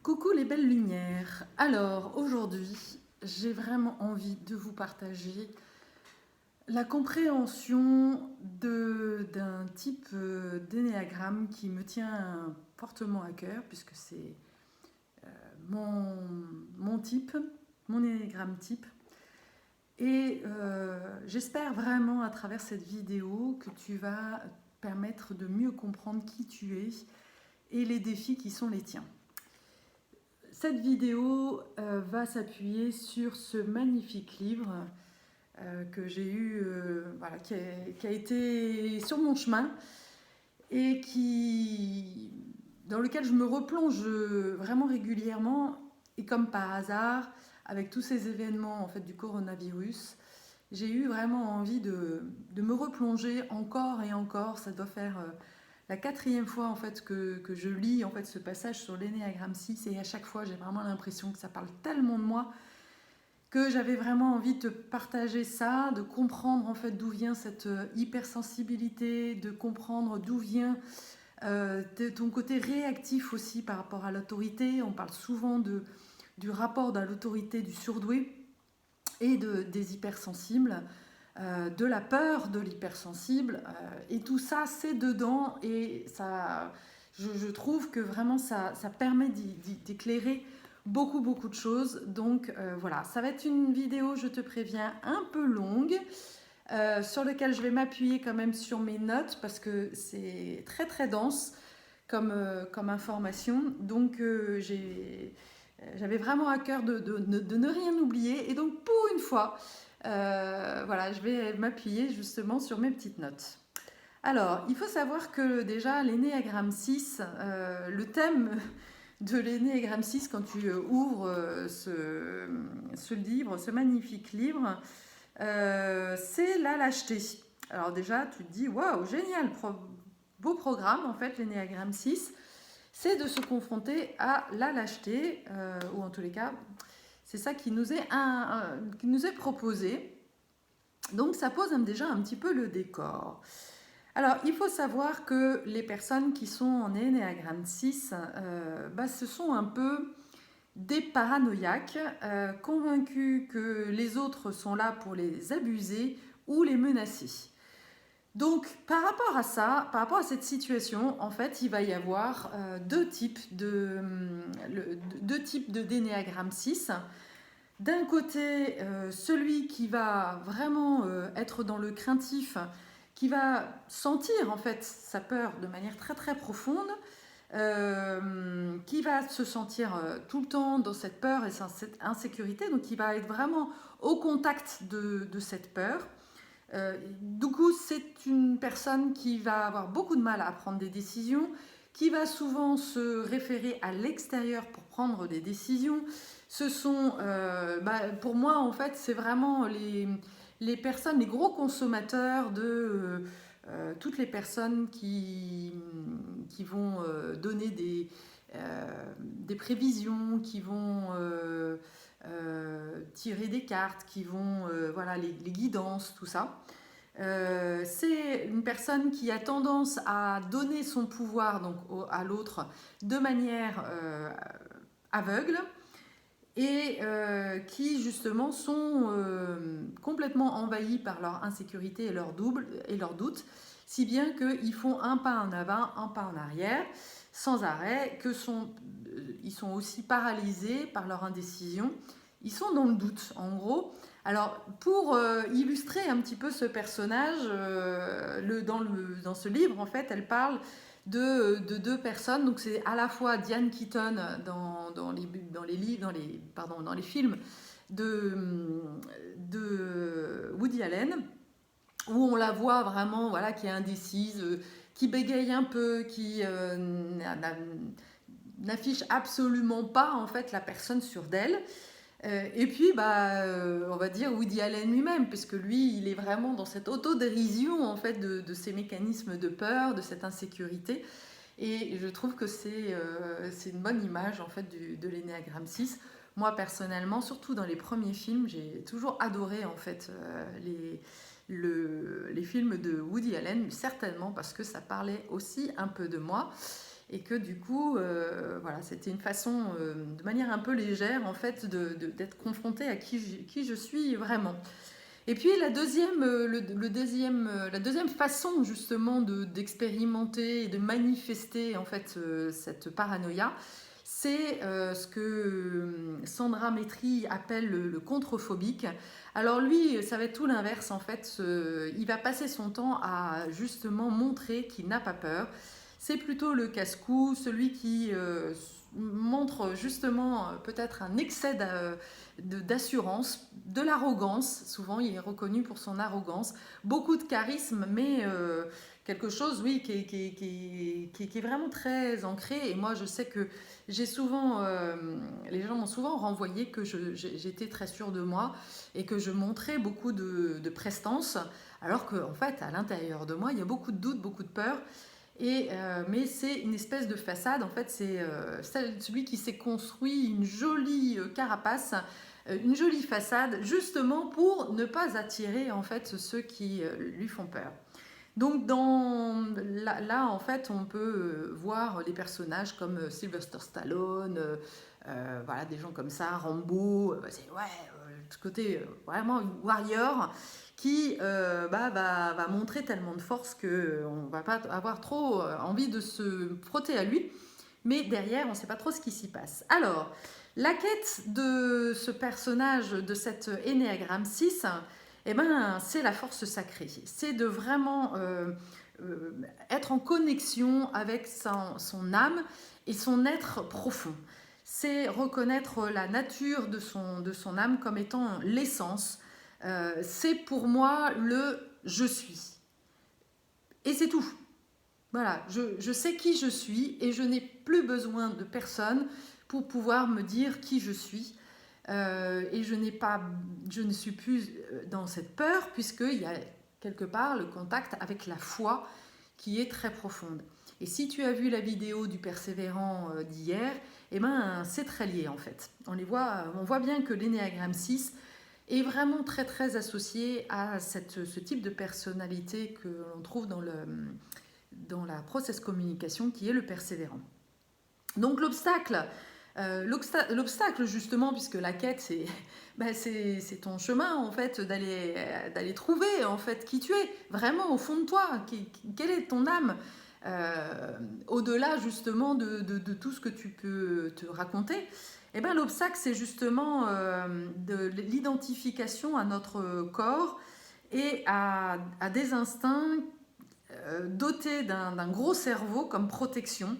Coucou les belles lumières. Alors aujourd'hui, j'ai vraiment envie de vous partager la compréhension d'un type d'énéagramme qui me tient fortement à cœur puisque c'est mon, mon type, mon énéagramme type. Et j'espère vraiment à travers cette vidéo que tu vas te permettre de mieux comprendre qui tu es et les défis qui sont les tiens. Cette vidéo va s'appuyer sur ce magnifique livre que j'ai eu, voilà, qui a été sur mon chemin et dans lequel je me replonge vraiment régulièrement. Et comme par hasard, avec tous ces événements en fait, du coronavirus, j'ai eu vraiment envie de me replonger encore et encore. Ça doit faire la quatrième fois en fait, que je lis en fait, ce passage sur l'énéagramme 6 et à chaque fois j'ai vraiment l'impression que ça parle tellement de moi que j'avais vraiment envie de partager ça, de comprendre en fait d'où vient cette hypersensibilité, de comprendre d'où vient ton côté réactif aussi par rapport à l'autorité. On parle souvent du rapport à l'autorité du surdoué et des hypersensibles, de la peur de l'hypersensible, et tout ça c'est dedans et ça, je trouve que vraiment ça permet d'éclairer beaucoup de choses. Donc voilà, ça va être une vidéo, je te préviens, un peu longue, sur laquelle je vais m'appuyer quand même sur mes notes parce que c'est très dense comme information. Donc j'avais vraiment à cœur de ne rien oublier. Et donc pour une fois, voilà, je vais m'appuyer justement sur mes petites notes. Alors, il faut savoir que déjà, l'énéagramme 6, le thème de l'énéagramme 6, quand tu ouvres ce livre, ce magnifique livre, c'est la lâcheté. Alors déjà, tu te dis, waouh, génial, beau programme en fait, l'énéagramme 6, c'est de se confronter à la lâcheté, ou en tous les cas, c'est ça qui nous est proposé. Donc ça pose déjà un petit peu le décor. Alors, il faut savoir que les personnes qui sont en énéagramme 6, ce sont un peu des paranoïaques, convaincus que les autres sont là pour les abuser ou les menacer. Donc, par rapport à ça, par rapport à cette situation, en fait, il va y avoir deux types d'énéagramme 6. D'un côté, celui qui va vraiment être dans le craintif, qui va sentir en fait sa peur de manière très profonde, qui va se sentir tout le temps dans cette peur et cette insécurité, donc qui va être vraiment au contact de cette peur. Du coup, c'est une personne qui va avoir beaucoup de mal à prendre des décisions, qui va souvent se référer à l'extérieur pour prendre des décisions. Ce sont, pour moi, en fait, c'est vraiment les personnes, les gros consommateurs de toutes les personnes qui vont donner des prévisions, qui vont tirer des cartes, qui vont, voilà, les guidances, tout ça. C'est une personne qui a tendance à donner son pouvoir donc, à l'autre de manière aveugle et qui justement sont complètement envahis par leur insécurité et leur doute, si bien qu'ils font un pas en avant, un pas en arrière, sans arrêt, ils sont aussi paralysés par leur indécision, ils sont dans le doute en gros. Alors pour illustrer un petit peu ce personnage, dans ce livre en fait, elle parle de deux personnes. Donc c'est à la fois Diane Keaton dans les films de Woody Allen, où on la voit vraiment, voilà, qui est indécise, qui bégaye un peu, qui n'affiche absolument pas en fait la personne sûre d'elle. Et puis, on va dire Woody Allen lui-même, puisque lui, il est vraiment dans cette autodérision en fait de ces mécanismes de peur, de cette insécurité. Et je trouve que c'est une bonne image en fait de l'énéagramme 6. Moi personnellement, surtout dans les premiers films, j'ai toujours adoré en fait les films de Woody Allen, certainement parce que ça parlait aussi un peu de moi. et que du coup, voilà, c'était une façon, de manière un peu légère, en fait, d'être confrontée à qui je suis vraiment. Et puis la deuxième façon justement d'expérimenter et de manifester en fait cette paranoïa, c'est ce que Sandra Maitri appelle le contrephobique. Alors lui, ça va être tout l'inverse en fait. Il va passer son temps à justement montrer qu'il n'a pas peur. C'est plutôt le casse-cou, celui qui montre justement peut-être un excès d'assurance, de l'arrogance. Souvent, il est reconnu pour son arrogance. Beaucoup de charisme, mais quelque chose, oui, qui est vraiment très ancré. Et moi, je sais que j'ai souvent, les gens m'ont souvent renvoyé que j'étais très sûre de moi et que je montrais beaucoup de prestance, alors qu'en fait, à l'intérieur de moi, il y a beaucoup de doutes, beaucoup de peur. Mais c'est une espèce de façade, en fait, c'est celui qui s'est construit une jolie carapace, une jolie façade, justement pour ne pas attirer en fait ceux qui lui font peur. Donc là, en fait, on peut voir des personnages comme Sylvester Stallone, voilà, des gens comme ça, Rambo, c'est ce côté vraiment warrior qui va montrer tellement de force qu'on ne va pas avoir trop envie de se frotter à lui, mais derrière, on ne sait pas trop ce qui s'y passe. Alors, la quête de ce personnage, de cet Ennéagramme 6, eh ben, c'est la force sacrée. C'est de vraiment être en connexion avec son âme et son être profond. C'est reconnaître la nature de son âme comme étant l'essence. C'est pour moi le « je suis ». Et c'est tout. Voilà, je sais qui je suis et je n'ai plus besoin de personne pour pouvoir me dire qui je suis. Et je ne suis plus dans cette peur puisqu'il y a quelque part le contact avec la foi qui est très profonde. Et si tu as vu la vidéo du persévérant d'hier, eh ben, c'est très lié en fait. On voit bien que l'énéagramme 6 est vraiment très très associé à ce type de personnalité que l'on trouve dans la process communication qui est le persévérant. Donc l'obstacle justement, puisque la quête c'est ton chemin en fait d'aller trouver en fait qui tu es vraiment au fond de toi, quelle est ton âme, au-delà justement de tout ce que tu peux te raconter. Et ben l'obstacle c'est justement de l'identification à notre corps et à des instincts dotés d'un gros cerveau comme protection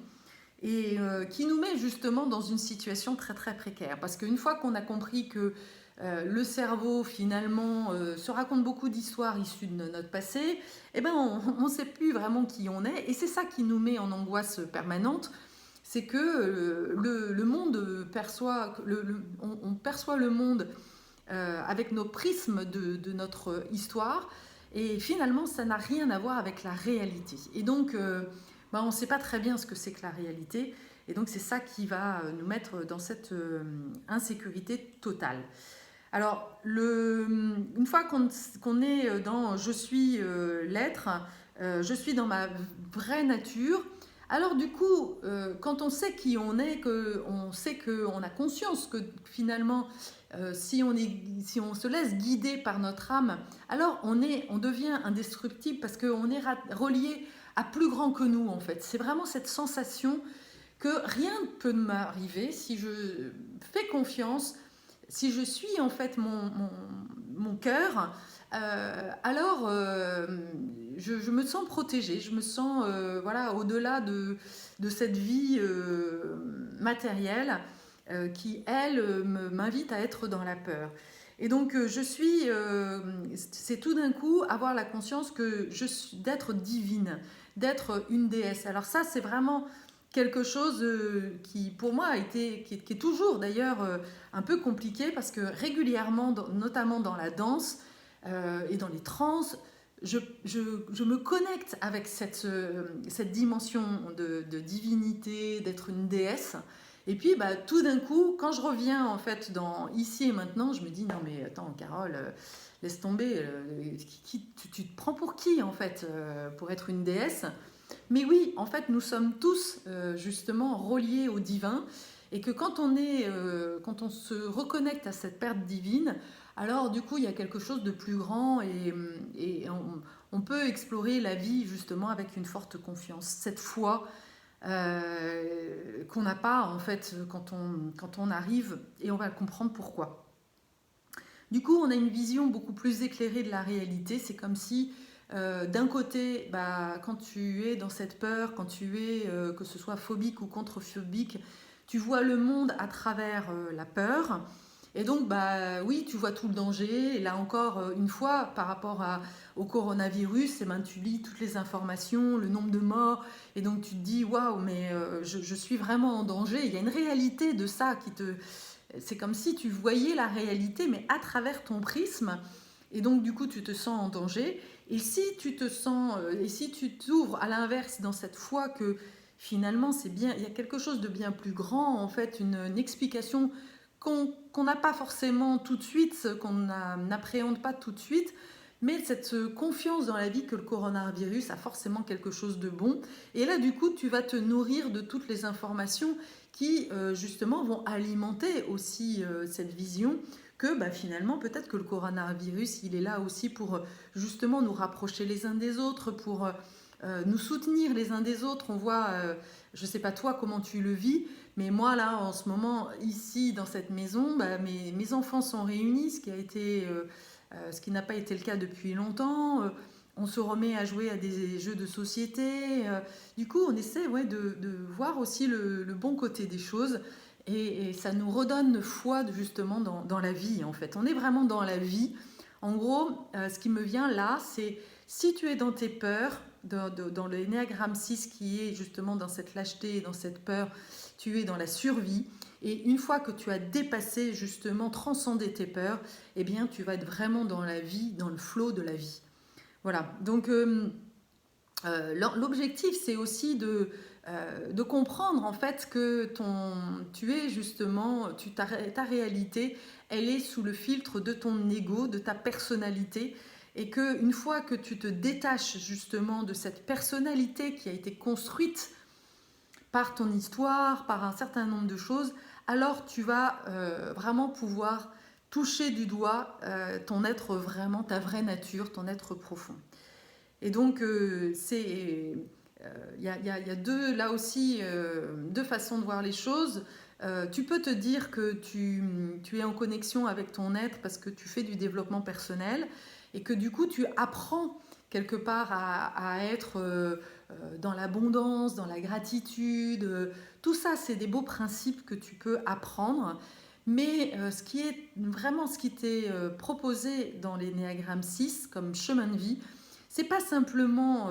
et qui nous met justement dans une situation très très précaire. Parce qu'une fois qu'on a compris que le cerveau finalement se raconte beaucoup d'histoires issues de notre passé, eh ben on ne sait plus vraiment qui on est et c'est ça qui nous met en angoisse permanente. C'est que le monde perçoit, on perçoit le monde avec nos prismes de notre histoire et finalement ça n'a rien à voir avec la réalité. Et donc on ne sait pas très bien ce que c'est que la réalité. Et donc, c'est ça qui va nous mettre dans cette insécurité totale. Alors, une fois qu'on est dans « je suis l'être », je suis dans ma vraie nature, alors du coup, quand on sait qui on est, qu'on sait qu'on a conscience que finalement, si on se laisse guider par notre âme, alors on devient indestructible parce qu'on est relié à plus grand que nous en fait. C'est vraiment cette sensation que rien ne peut m'arriver si je fais confiance, si je suis en fait mon cœur, alors je me sens protégée, je me sens voilà, au-delà de cette vie matérielle qui, elle, m'invite à être dans la peur. Et donc, c'est tout d'un coup avoir la conscience que d'être divine, d'être une déesse. Alors ça, c'est vraiment quelque chose qui, pour moi, qui est toujours d'ailleurs un peu compliqué parce que régulièrement, notamment dans la danse et dans les trans, je me connecte avec cette dimension de divinité, d'être une déesse. Et puis, tout d'un coup, quand je reviens en fait dans ici et maintenant, je me dis non mais attends Carole, laisse tomber, tu te prends pour qui en fait pour être une déesse? Mais oui, en fait, nous sommes tous justement reliés au divin et que quand on se reconnecte à cette perte divine, alors du coup, il y a quelque chose de plus grand et on peut explorer la vie justement avec une forte confiance. Cette foi qu'on n'a pas en fait quand on arrive et on va comprendre pourquoi. Du coup, on a une vision beaucoup plus éclairée de la réalité. C'est comme si, d'un côté, bah, quand tu es dans cette peur, quand tu es, que ce soit phobique ou contre-phobique, tu vois le monde à travers la peur. Et donc, bah, oui, tu vois tout le danger. Et là encore, une fois, par rapport au coronavirus, eh ben, tu lis toutes les informations, le nombre de morts. Et donc, tu te dis, waouh, mais je suis vraiment en danger. Il y a une réalité de ça qui te, c'est comme si tu voyais la réalité, mais à travers ton prisme. Et donc, du coup, tu te sens en danger. Et si tu te sens, et si tu t'ouvres à l'inverse dans cette foi que finalement, c'est bien, il y a quelque chose de bien plus grand, en fait, une explication qu'on n'a pas forcément tout de suite, qu'on n'appréhende pas tout de suite, mais cette confiance dans la vie que le coronavirus a forcément quelque chose de bon. Et là, du coup, tu vas te nourrir de toutes les informations qui, justement, vont alimenter aussi cette vision que bah, finalement, peut-être que le coronavirus, il est là aussi pour justement nous rapprocher les uns des autres, pour nous soutenir les uns des autres. On voit, je ne sais pas toi comment tu le vis, mais moi là en ce moment ici dans cette maison, bah, mes enfants sont réunis, ce qui n'a pas été le cas depuis longtemps. On se remet à jouer à des jeux de société. Du coup, on essaie ouais, de voir aussi le bon côté des choses. Et ça nous redonne foi justement dans la vie en fait. On est vraiment dans la vie. En gros, ce qui me vient là, c'est si tu es dans tes peurs, dans le Ennéagramme 6 qui est justement dans cette lâcheté et dans cette peur, tu es dans la survie. Et une fois que tu as dépassé justement, transcendé tes peurs, eh bien tu vas être vraiment dans la vie, dans le flot de la vie. Voilà, donc l'objectif c'est aussi de comprendre en fait que tu es justement, ta réalité, elle est sous le filtre de ton ego, de ta personnalité, et que une fois que tu te détaches justement de cette personnalité qui a été construite par ton histoire, par un certain nombre de choses, alors tu vas vraiment pouvoir toucher du doigt ton être vraiment, ta vraie nature, ton être profond. Et donc, il y a deux, là aussi deux façons de voir les choses. Tu peux te dire que tu es en connexion avec ton être parce que tu fais du développement personnel et que du coup, tu apprends quelque part à être dans l'abondance, dans la gratitude. Tout ça, c'est des beaux principes que tu peux apprendre. Mais ce qui est vraiment ce qui t'est proposé dans les Néagrammes 6 comme chemin de vie, c'est pas simplement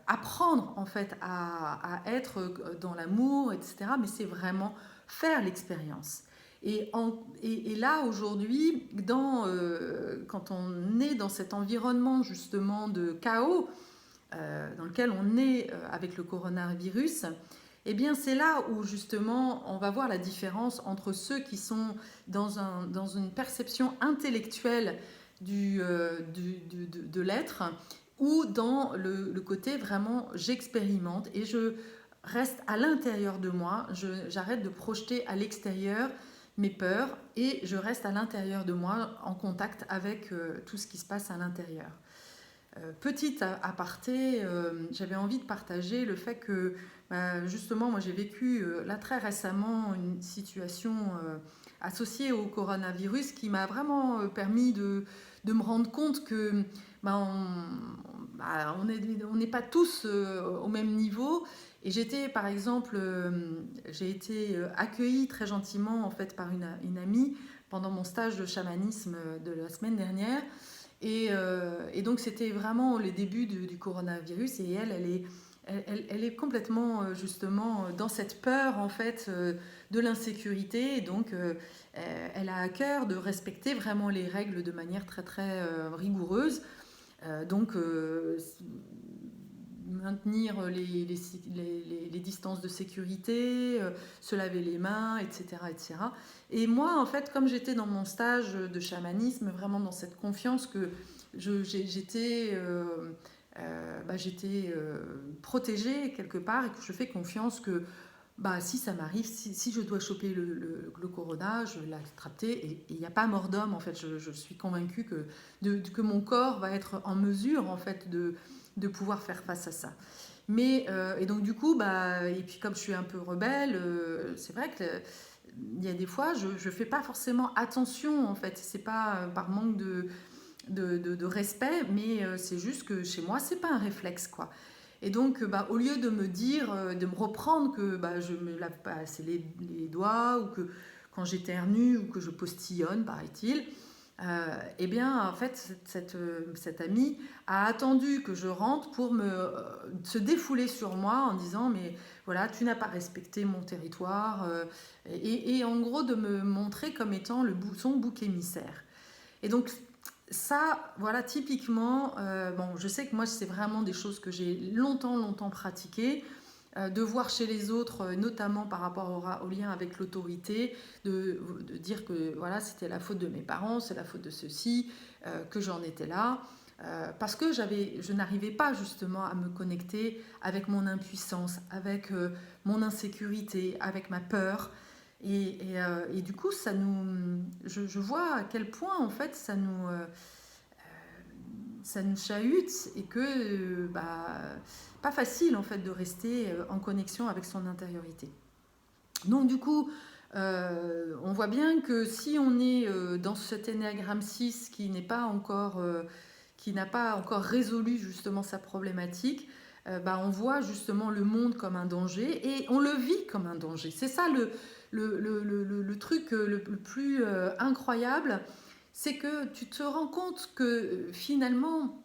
apprendre en fait à être dans l'amour, etc. Mais c'est vraiment faire l'expérience. Et là aujourd'hui, quand on est dans cet environnement justement de chaos dans lequel on est avec le coronavirus, eh bien c'est là où justement on va voir la différence entre ceux qui sont dans une perception intellectuelle de l'être ou dans le côté vraiment j'expérimente et je reste à l'intérieur de moi, j'arrête de projeter à l'extérieur mes peurs et je reste à l'intérieur de moi en contact avec tout ce qui se passe à l'intérieur. Petite aparté, j'avais envie de partager le fait que justement moi j'ai vécu là très récemment une situation associée au coronavirus qui m'a vraiment permis de me rendre compte que on n'est pas tous au même niveau. Et j'étais par exemple, j'ai été accueillie très gentiment en fait par une amie pendant mon stage de chamanisme de la semaine dernière. Et donc c'était vraiment les débuts du coronavirus et elle est complètement justement dans cette peur en fait de l'insécurité et donc elle a à cœur de respecter vraiment les règles de manière très très rigoureuse. Donc maintenir les distances de sécurité, se laver les mains, etc., etc. Et moi, en fait, comme j'étais dans mon stage de chamanisme, vraiment dans cette confiance que j'étais j'étais protégée quelque part et que je fais confiance que si ça m'arrive, si je dois choper le corona, je vais l'attraper et il n'y a pas mort d'homme en fait. Je suis convaincue que mon corps va être en mesure en fait de pouvoir faire face à ça. Mais et donc du coup, et puis comme je suis un peu rebelle, c'est vrai que il y a des fois, je fais pas forcément attention en fait. C'est pas par manque de respect, mais c'est juste que chez moi, c'est pas un réflexe quoi. Et donc, au lieu de me dire, de me reprendre que je me lave pas assez les doigts ou que quand j'éternue ou que je postillonne, paraît-il, eh bien, en fait, cette amie a attendu que je rentre pour se défouler sur moi en disant, mais voilà, tu n'as pas respecté mon territoire, et en gros de me montrer comme étant son bouc émissaire. Et donc, ça, voilà, typiquement, je sais que moi, c'est vraiment des choses que j'ai longtemps pratiquées, de voir chez les autres, notamment par rapport au lien avec l'autorité, de dire que voilà, c'était la faute de mes parents, c'est la faute de ceux-ci, que j'en étais là, parce que je n'arrivais pas justement à me connecter avec mon impuissance, avec mon insécurité, avec ma peur. Et du coup, je vois à quel point en fait ça nous chahute et que pas facile en fait de rester en connexion avec son intériorité. Donc du coup, on voit bien que si on est dans cet énéagramme 6 qui n'a pas encore résolu justement sa problématique, on voit justement le monde comme un danger et on le vit comme un danger. C'est ça le truc le plus incroyable, c'est que tu te rends compte que finalement,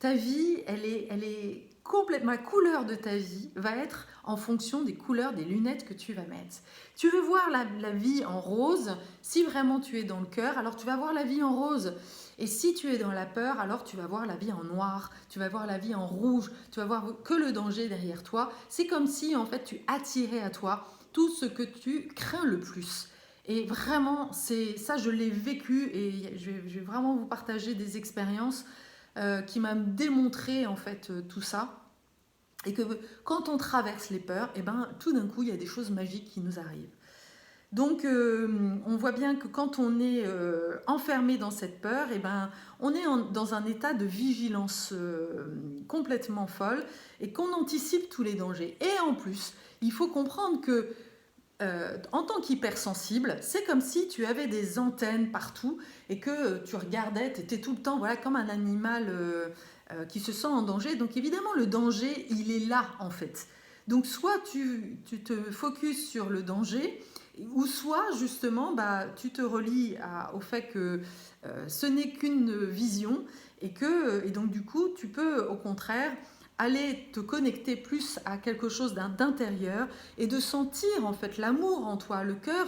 ta vie, elle est complètement. La couleur de ta vie va être en fonction des couleurs des lunettes que tu vas mettre. Tu veux voir la vie en rose, si vraiment tu es dans le cœur, alors tu vas voir la vie en rose. Et si tu es dans la peur, alors tu vas voir la vie en noir, tu vas voir la vie en rouge, tu vas voir que le danger derrière toi. C'est comme si en fait tu attirais à toi tout ce que tu crains le plus. Et vraiment, c'est ça, je l'ai vécu et je vais vraiment vous partager des expériences qui m'a démontré en fait tout ça. Et que quand on traverse les peurs, tout d'un coup, il y a des choses magiques qui nous arrivent. Donc, on voit bien que quand on est enfermé dans cette peur, on est dans un état de vigilance complètement folle et qu'on anticipe tous les dangers. Et en plus, il faut comprendre que en tant qu'hypersensible, c'est comme si tu avais des antennes partout et que tu regardais, tu étais tout le temps comme un animal qui se sent en danger. Donc évidemment, le danger, il est là en fait. Donc soit tu te focuses sur le danger, ou soit justement tu te relis au fait que ce n'est qu'une vision et donc du coup tu peux au contraire aller te connecter plus à quelque chose d'intérieur et de sentir en fait l'amour en toi,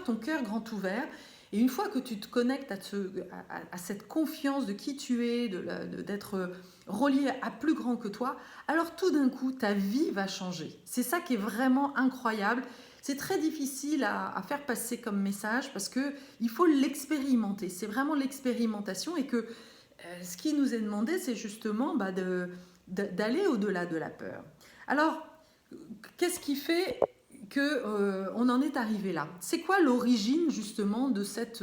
ton cœur grand ouvert. Et une fois que tu te connectes à cette confiance de qui tu es, d'être relié à plus grand que toi, alors tout d'un coup, ta vie va changer. C'est ça qui est vraiment incroyable. C'est très difficile à faire passer comme message parce qu'il faut l'expérimenter. C'est vraiment l'expérimentation et que ce qui nous est demandé, c'est justement d'aller au-delà de la peur. Alors, qu'est-ce qui fait qu'on en est arrivé là? C'est quoi l'origine justement de cet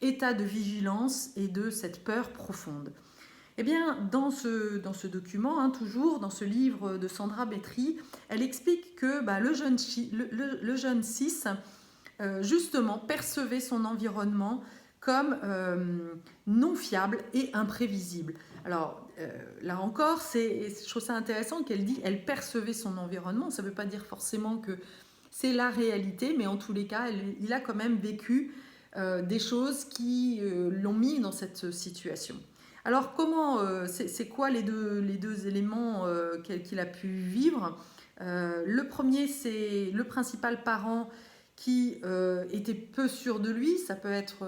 état de vigilance et de cette peur profonde? Eh bien, dans ce document, toujours dans ce livre de Sandra Bettry, elle explique que le jeune 6, justement, percevait son environnement comme non fiable et imprévisible. Alors, là encore, je trouve ça intéressant qu'elle dit elle percevait son environnement. Ça ne veut pas dire forcément que c'est la réalité, mais en tous les cas, il a quand même vécu des choses qui l'ont mis dans cette situation. Alors, c'est quoi les deux éléments qu'il a pu vivre? Le premier, c'est le principal parent qui était peu sûr de lui. Ça peut être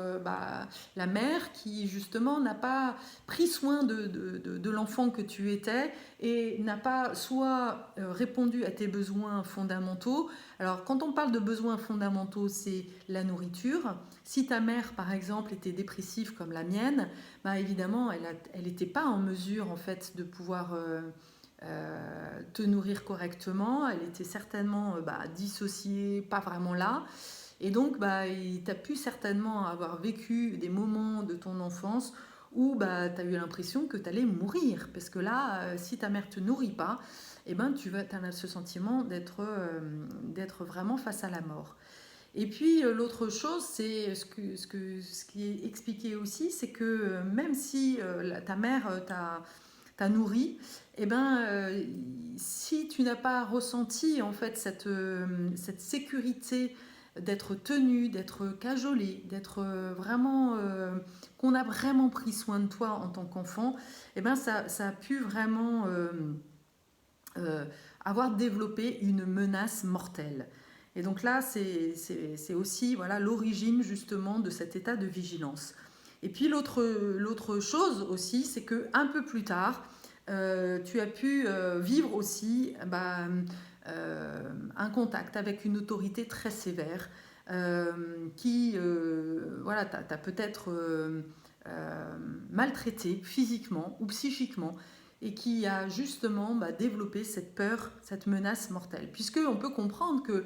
la mère qui justement n'a pas pris soin de l'enfant que tu étais et n'a pas soit répondu à tes besoins fondamentaux. Alors quand on parle de besoins fondamentaux, c'est la nourriture. Si ta mère par exemple était dépressive comme la mienne, évidemment elle n'était pas en mesure en fait de pouvoir te nourrir correctement. Elle était certainement dissociée, pas vraiment là. Et donc, tu as pu certainement avoir vécu des moments de ton enfance où tu as eu l'impression que tu allais mourir. Parce que là, si ta mère ne te nourrit pas, eh ben, tu as ce sentiment d'être vraiment face à la mort. Et puis l'autre chose, c'est ce qui est expliqué aussi, c'est que même si ta mère t'a nourri, eh ben, si tu n'as pas ressenti en fait cette sécurité d'être tenu, d'être cajolé, d'être qu'on a vraiment pris soin de toi en tant qu'enfant, eh ben ça a pu vraiment euh, avoir développé une menace mortelle. Et donc là, c'est aussi voilà, l'origine justement de cet état de vigilance. Et puis l'autre chose aussi, c'est que un peu plus tard, tu as pu vivre aussi un contact avec une autorité très sévère qui voilà, t'a peut-être maltraité physiquement ou psychiquement et qui a justement développé cette peur, cette menace mortelle. Puisque on peut comprendre que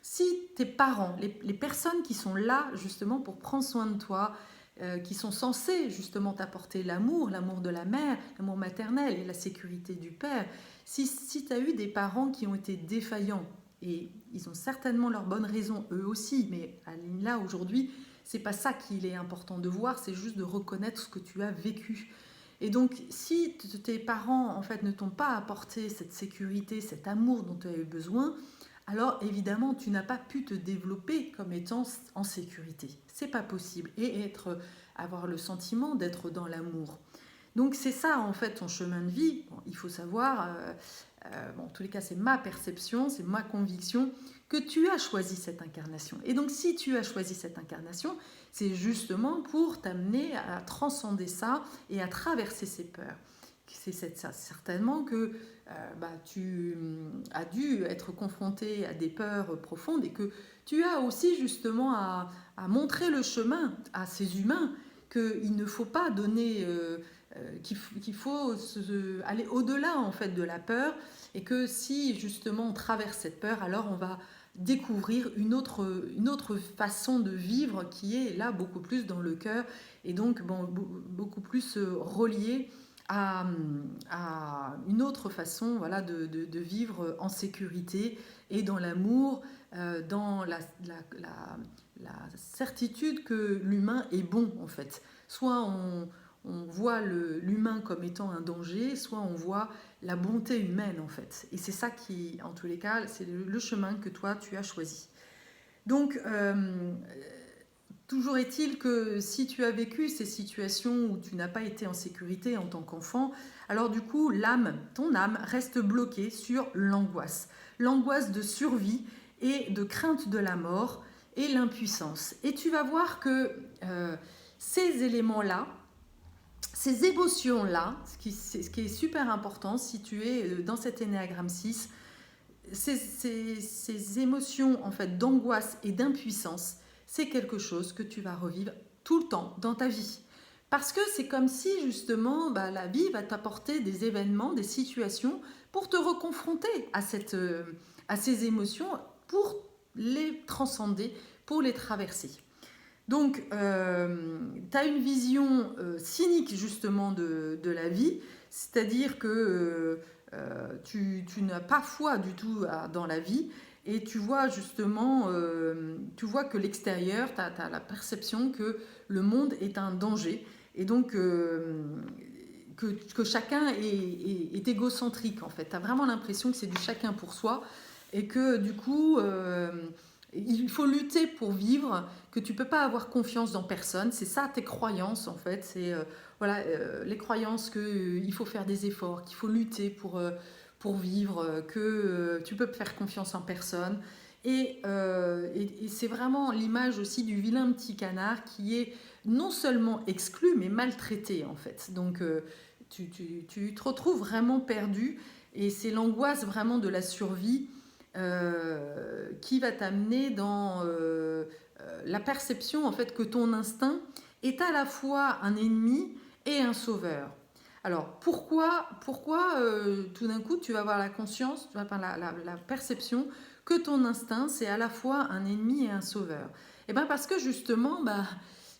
si tes parents, les personnes qui sont là justement pour prendre soin de toi, qui sont censées justement t'apporter l'amour de la mère, l'amour maternel et la sécurité du père, si tu as eu des parents qui ont été défaillants, et ils ont certainement leurs bonnes raisons eux aussi, mais là aujourd'hui, c'est pas ça qu'il est important de voir, c'est juste de reconnaître ce que tu as vécu. Et donc, si tes parents en fait ne t'ont pas apporté cette sécurité, cet amour dont tu as eu besoin, alors évidemment, tu n'as pas pu te développer comme étant en sécurité. C'est pas possible. Et avoir le sentiment d'être dans l'amour. Donc c'est ça en fait ton chemin de vie. Bon, il faut savoir, en tous les cas c'est ma perception, c'est ma conviction, que tu as choisi cette incarnation. Et donc si tu as choisi cette incarnation, c'est justement pour t'amener à transcender ça et à traverser ces peurs. C'est ça, certainement que tu as dû être confronté à des peurs profondes et que tu as aussi justement à montrer le chemin à ces humains qu'il ne faut pas donner, qu'il faut aller au-delà en fait de la peur et que si justement on traverse cette peur, alors on va découvrir une autre façon de vivre qui est là beaucoup plus dans le cœur et donc beaucoup plus reliée à une autre façon voilà, de vivre en sécurité et dans l'amour, dans la certitude que l'humain est bon en fait. Soit on voit l'humain comme étant un danger, soit on voit la bonté humaine en fait. Et c'est ça qui, en tous les cas, c'est le chemin que toi tu as choisi. Donc, toujours est-il que si tu as vécu ces situations où tu n'as pas été en sécurité en tant qu'enfant, alors du coup, ton âme reste bloquée sur l'angoisse. L'angoisse de survie et de crainte de la mort et l'impuissance. Et tu vas voir que ces éléments-là, ces émotions-là, ce qui est super important si tu es dans cet Ennéagramme 6, ces émotions en fait d'angoisse et d'impuissance, c'est quelque chose que tu vas revivre tout le temps dans ta vie. Parce que c'est comme si justement la vie va t'apporter des événements, des situations pour te reconfronter à ces émotions, pour les transcender, pour les traverser. Donc, tu as une vision cynique justement de la vie, c'est-à-dire que tu n'as pas foi du tout dans la vie et tu vois justement, tu vois que l'extérieur, tu as la perception que le monde est un danger et donc que chacun est égocentrique en fait. Tu as vraiment l'impression que c'est du chacun pour soi et que du coup, il faut lutter pour vivre, que tu ne peux pas avoir confiance dans personne. C'est ça tes croyances en fait. C'est les croyances qu'il faut faire des efforts, qu'il faut lutter pour vivre, que tu peux faire confiance en personne. Et c'est vraiment l'image aussi du vilain petit canard qui est non seulement exclu, mais maltraité en fait. Donc tu te retrouves vraiment perdu et c'est l'angoisse vraiment de la survie qui va t'amener dans la perception en fait que ton instinct est à la fois un ennemi et un sauveur. Alors, pourquoi tout d'un coup, tu vas avoir la conscience, enfin, la perception que ton instinct, c'est à la fois un ennemi et un sauveur? Eh bien, parce que justement, bah,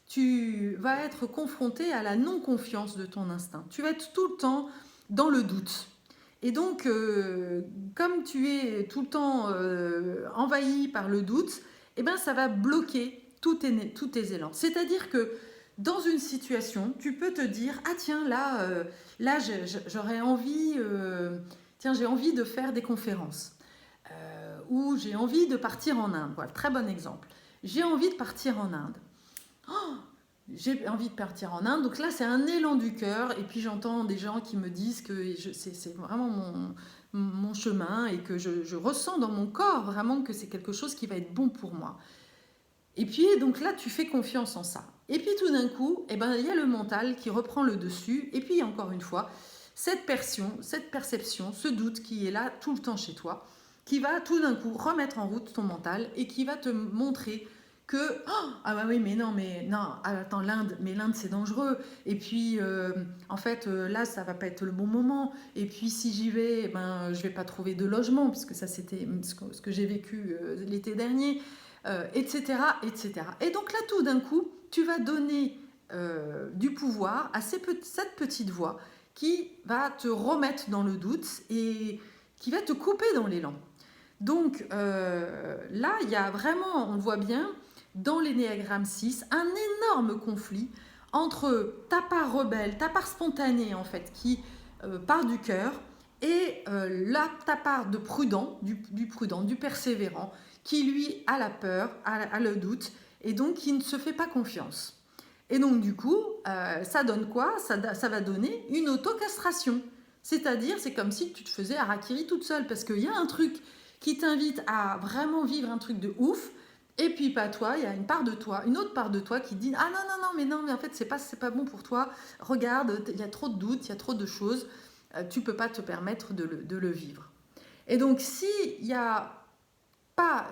tu vas être confronté à la non-confiance de ton instinct. Tu vas être tout le temps dans le doute. Et donc, comme tu es tout le temps envahi par le doute, eh ben, ça va bloquer tous tes élans. C'est-à-dire que dans une situation, tu peux te dire, ah tiens, là j'aurais envie, tiens, j'ai envie de faire des conférences. Ou j'ai envie de partir en Inde. Voilà, très bon exemple. J'ai envie de partir en Inde. Oh, j'ai envie de partir en Inde. Donc là, c'est un élan du cœur. Et puis j'entends des gens qui me disent que c'est vraiment mon chemin et que je ressens dans mon corps vraiment que c'est quelque chose qui va être bon pour moi. Et puis, donc là, tu fais confiance en ça. Et puis tout d'un coup, eh ben, il y a le mental qui reprend le dessus. Et puis, encore une fois, cette perception, ce doute qui est là tout le temps chez toi, qui va tout d'un coup remettre en route ton mental et qui va te montrer que ah bah oui mais non attends l'Inde c'est dangereux et puis en fait là ça va pas être le bon moment et puis si j'y vais ben je vais pas trouver de logement puisque ça c'était ce que j'ai vécu l'été dernier etc etc et donc là tout d'un coup tu vas donner du pouvoir à cette petite voix qui va te remettre dans le doute et qui va te couper dans l'élan. Donc là, il y a vraiment, on le voit bien, dans l'énéagramme 6, un énorme conflit entre ta part rebelle, ta part spontanée en fait, qui part du cœur, et ta part de prudent, du prudent, du persévérant, qui lui a la peur, a le doute, et donc qui ne se fait pas confiance. Et donc du coup, ça donne quoi? Ça va donner une autocastration. C'est-à-dire, c'est comme si tu te faisais harakiri toute seule, parce qu'il y a un truc qui t'invite à vraiment vivre un truc de ouf, et puis pas toi, il y a une autre part de toi qui dit ah non mais en fait c'est pas bon pour toi, regarde, il y a trop de doutes, il y a trop de choses, tu peux pas te permettre de le vivre. Et donc s'il n'y a pas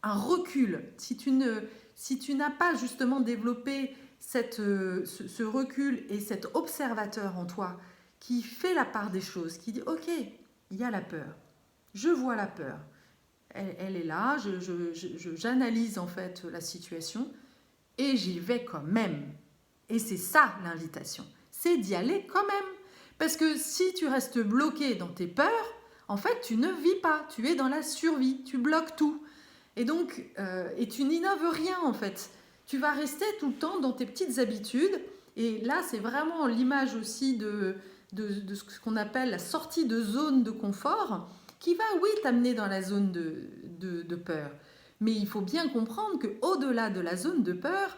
un recul, si tu n'as pas justement développé ce recul et cet observateur en toi qui fait la part des choses, qui dit ok, il y a la peur, je vois la peur, elle est là, j'analyse en fait la situation et j'y vais quand même. Et c'est ça l'invitation, c'est d'y aller quand même. Parce que si tu restes bloqué dans tes peurs, en fait tu ne vis pas, tu es dans la survie, tu bloques tout. Et donc, et tu n'innoves rien en fait. Tu vas rester tout le temps dans tes petites habitudes. Et là, c'est vraiment l'image aussi de ce qu'on appelle la sortie de zone de confort qui va, oui, t'amener dans la zone de peur. Mais il faut bien comprendre qu'au-delà de la zone de peur,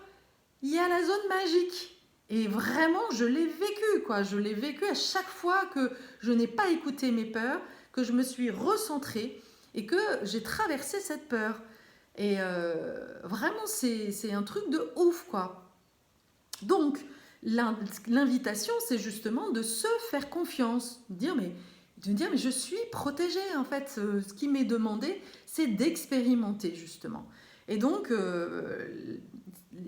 il y a la zone magique. Et vraiment, je l'ai vécu, quoi. Je l'ai vécu à chaque fois que je n'ai pas écouté mes peurs, que je me suis recentrée et que j'ai traversé cette peur. Et vraiment, c'est un truc de ouf, quoi. Donc, l'invitation, c'est justement de se faire confiance, de dire mais je suis protégée en fait. Ce qui m'est demandé, c'est d'expérimenter justement. Et donc,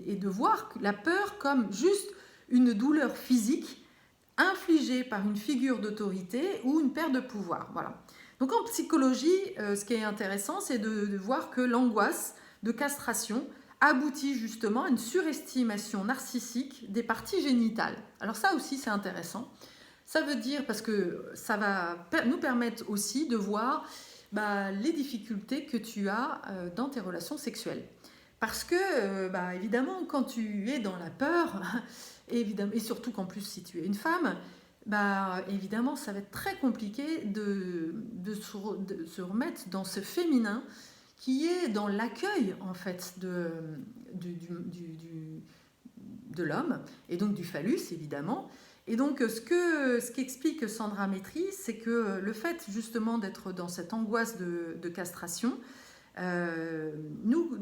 et de voir la peur comme juste une douleur physique infligée par une figure d'autorité ou une perte de pouvoir. Voilà. Donc en psychologie, ce qui est intéressant, c'est de voir que l'angoisse de castration aboutit justement à une surestimation narcissique des parties génitales. Alors ça aussi, c'est intéressant. Ça veut dire, parce que ça va nous permettre aussi de voir les difficultés que tu as dans tes relations sexuelles. Parce que, évidemment, quand tu es dans la peur, évidemment, et surtout qu'en plus, si tu es une femme, évidemment, ça va être très compliqué de se remettre dans ce féminin qui est dans l'accueil, en fait, de l'homme, et donc du phallus, évidemment. Et donc, ce qu'explique Sandra Métry, c'est que le fait, justement, d'être dans cette angoisse de castration, nous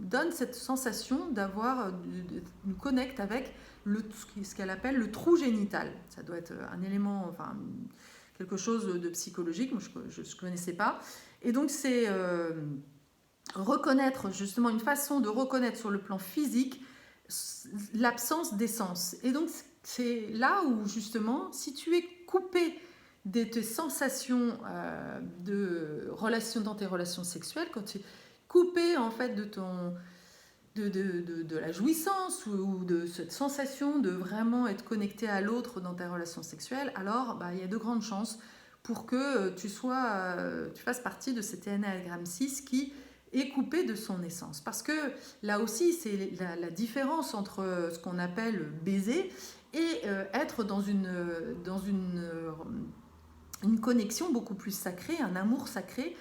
donne cette sensation nous connecte avec ce qu'elle appelle le trou génital. Ça doit être un élément, enfin quelque chose de psychologique, moi je ne connaissais pas. Et donc c'est reconnaître une façon de reconnaître sur le plan physique l'absence d'essence. Et donc c'est là où justement, si tu es coupé de tes sensations dans tes relations sexuelles, quand tu es coupé en fait de la jouissance ou de cette sensation de vraiment être connecté à l'autre dans ta relation sexuelle, alors il y a de grandes chances pour que tu fasses partie de cet Ennéagramme 6 qui est coupé de son essence. Parce que là aussi, c'est la différence entre ce qu'on appelle baiser et être dans une connexion beaucoup plus sacrée, un amour sacré,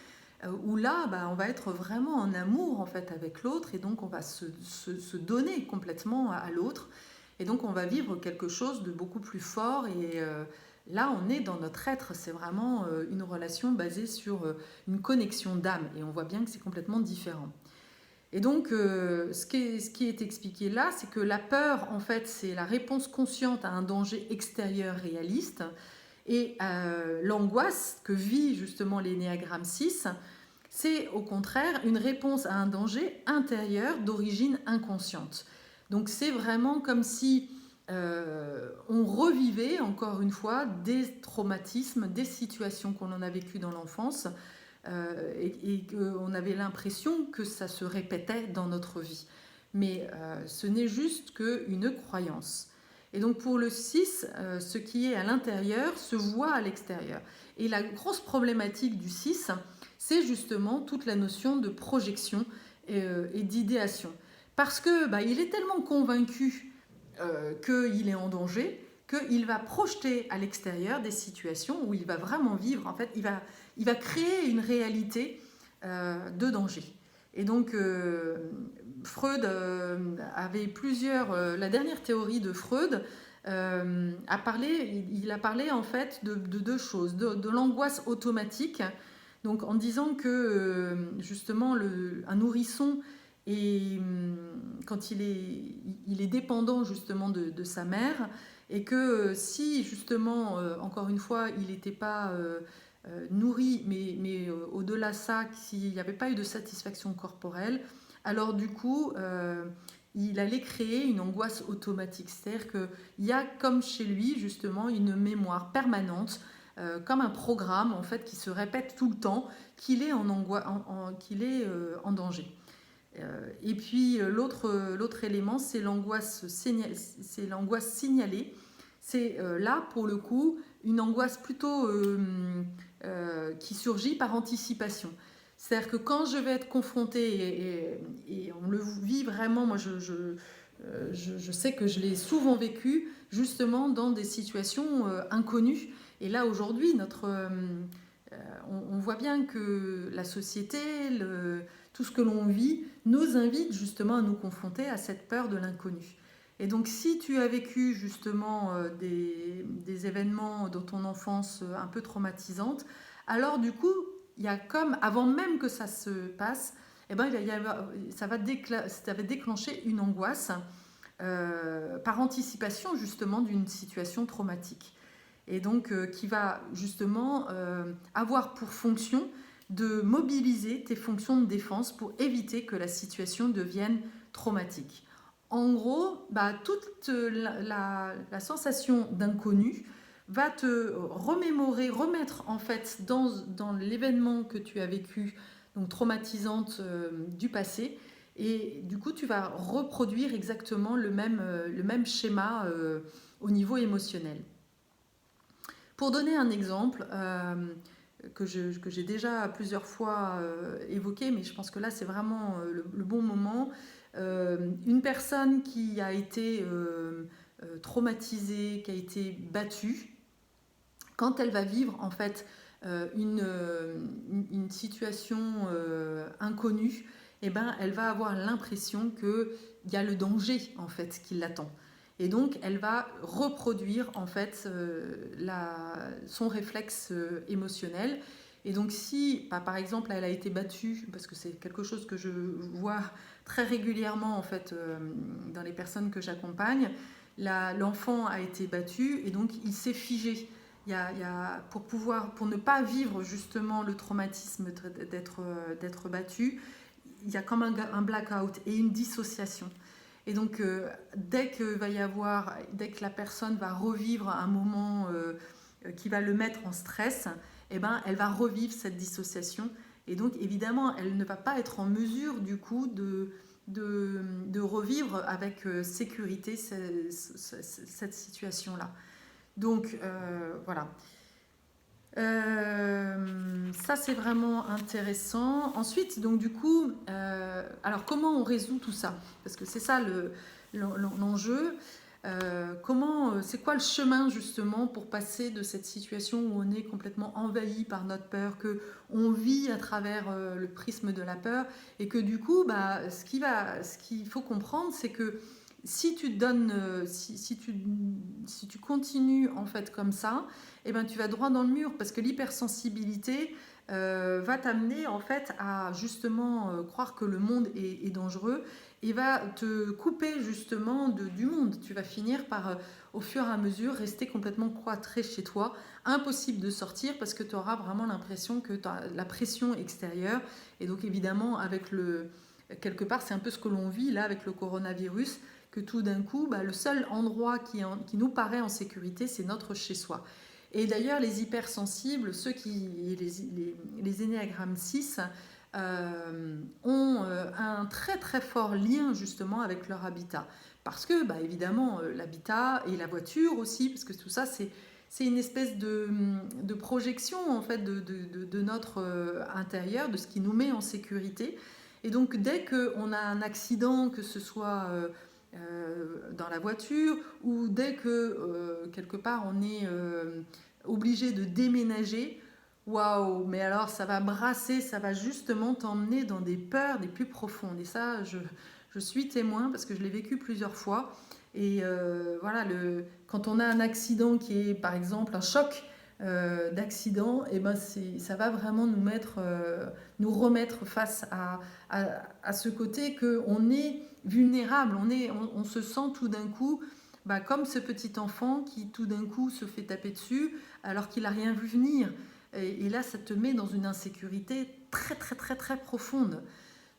où là, on va être vraiment en amour en fait avec l'autre, et donc on va se donner complètement à l'autre, et donc on va vivre quelque chose de beaucoup plus fort, et là on est dans notre être, c'est vraiment une relation basée sur une connexion d'âme, et on voit bien que c'est complètement différent. Et donc, ce qui est expliqué là, c'est que la peur, en fait, c'est la réponse consciente à un danger extérieur réaliste. Et l'angoisse que vit justement l'énéagramme 6, c'est au contraire une réponse à un danger intérieur d'origine inconsciente. Donc c'est vraiment comme si on revivait encore une fois des traumatismes, des situations qu'on en a vécues dans l'enfance, et qu'on avait l'impression que ça se répétait dans notre vie. Mais ce n'est juste qu'une croyance. Et donc pour le 6, ce qui est à l'intérieur se voit à l'extérieur. Et la grosse problématique du 6, c'est justement toute la notion de projection et d'idéation. Parce que il est tellement convaincu qu'il est en danger, qu'il va projeter à l'extérieur des situations où il va vraiment vivre. En fait, il va créer une réalité de danger. Et donc, Freud avait la dernière théorie de Freud a parlé en fait de deux choses, de l'angoisse automatique, donc en disant que justement un nourrisson quand il est dépendant justement de sa mère, et que si justement encore une fois il n'était pas nourri, mais au-delà de ça, s'il n'y avait pas eu de satisfaction corporelle, alors du coup il allait créer une angoisse automatique. C'est-à-dire qu'il y a comme chez lui justement une mémoire permanente, comme un programme en fait qui se répète tout le temps, qu'il est en danger. Et puis l'autre élément, c'est l'angoisse signalée. C'est là pour le coup une angoisse plutôt qui surgit par anticipation. C'est-à-dire que quand je vais être confrontée, et on le vit vraiment, moi je sais que je l'ai souvent vécu justement dans des situations inconnues. Et là aujourd'hui, on voit bien que la société, tout ce que l'on vit, nous invite justement à nous confronter à cette peur de l'inconnu. Et donc si tu as vécu justement des événements dans ton enfance un peu traumatisantes, alors du coup, il y a comme, avant même que ça se passe, ça va déclencher une angoisse par anticipation justement d'une situation traumatique. Et donc qui va justement avoir pour fonction de mobiliser tes fonctions de défense pour éviter que la situation devienne traumatique. En gros, toute la sensation d'inconnu va te remettre en fait dans l'événement que tu as vécu, donc traumatisante du passé, et du coup tu vas reproduire exactement le même schéma au niveau émotionnel. Pour donner un exemple que j'ai déjà plusieurs fois évoqué, mais je pense que là c'est vraiment le bon moment, une personne qui a été traumatisée, qui a été battue, quand elle va vivre en fait une situation inconnue, elle va avoir l'impression qu'il y a le danger en fait qui l'attend. Et donc, elle va reproduire en fait son réflexe émotionnel. Et donc, si par exemple elle a été battue, parce que c'est quelque chose que je vois très régulièrement en fait dans les personnes que j'accompagne, l'enfant a été battu et donc il s'est figé. Pour ne pas vivre justement le traumatisme d'être battu, il y a comme un blackout et une dissociation. Et donc, dès que la personne va revivre un moment qui va le mettre en stress, eh ben, elle va revivre cette dissociation. Et donc, évidemment, elle ne va pas être en mesure, du coup, de revivre avec sécurité cette situation-là. Donc, voilà. Ça, c'est vraiment intéressant. Ensuite, donc du coup, alors comment on résout tout ça? Parce que c'est ça l'enjeu. C'est quoi le chemin justement pour passer de cette situation où on est complètement envahi par notre peur, que on vit à travers le prisme de la peur, et que du coup, bah, ce qu'il faut comprendre, c'est que si tu donnes, si tu continues en fait comme ça, eh ben, tu vas droit dans le mur, parce que l'hypersensibilité va t'amener en fait à justement croire que le monde est dangereux, et va te couper justement du monde. Tu vas finir par, au fur et à mesure, rester complètement cloîtré chez toi, impossible de sortir, parce que tu auras vraiment l'impression que tu as la pression extérieure. Et donc évidemment, quelque part, c'est un peu ce que l'on vit là avec le coronavirus, que tout d'un coup, bah, le seul endroit qui nous paraît en sécurité, c'est notre chez-soi. Et d'ailleurs, les hypersensibles, les énéagrammes 6, ont un très très fort lien justement avec leur habitat. Parce que, bah, évidemment, l'habitat et la voiture aussi, parce que tout ça, c'est une espèce de projection en fait de notre intérieur, de ce qui nous met en sécurité. Et donc, dès qu'on a un accident, que ce soit dans la voiture, ou dès que quelque part on est obligé de déménager, waouh, mais alors ça va brasser, ça va justement t'emmener dans des peurs des plus profondes. Et ça, je suis témoin parce que je l'ai vécu plusieurs fois. Et voilà, quand on a un accident qui est par exemple un choc d'accident, et ben ça va vraiment nous remettre face à ce côté qu'on est vulnérable, on se sent tout d'un coup bah, comme ce petit enfant qui tout d'un coup se fait taper dessus alors qu'il n'a rien vu venir. Et là, ça te met dans une insécurité très très très très profonde.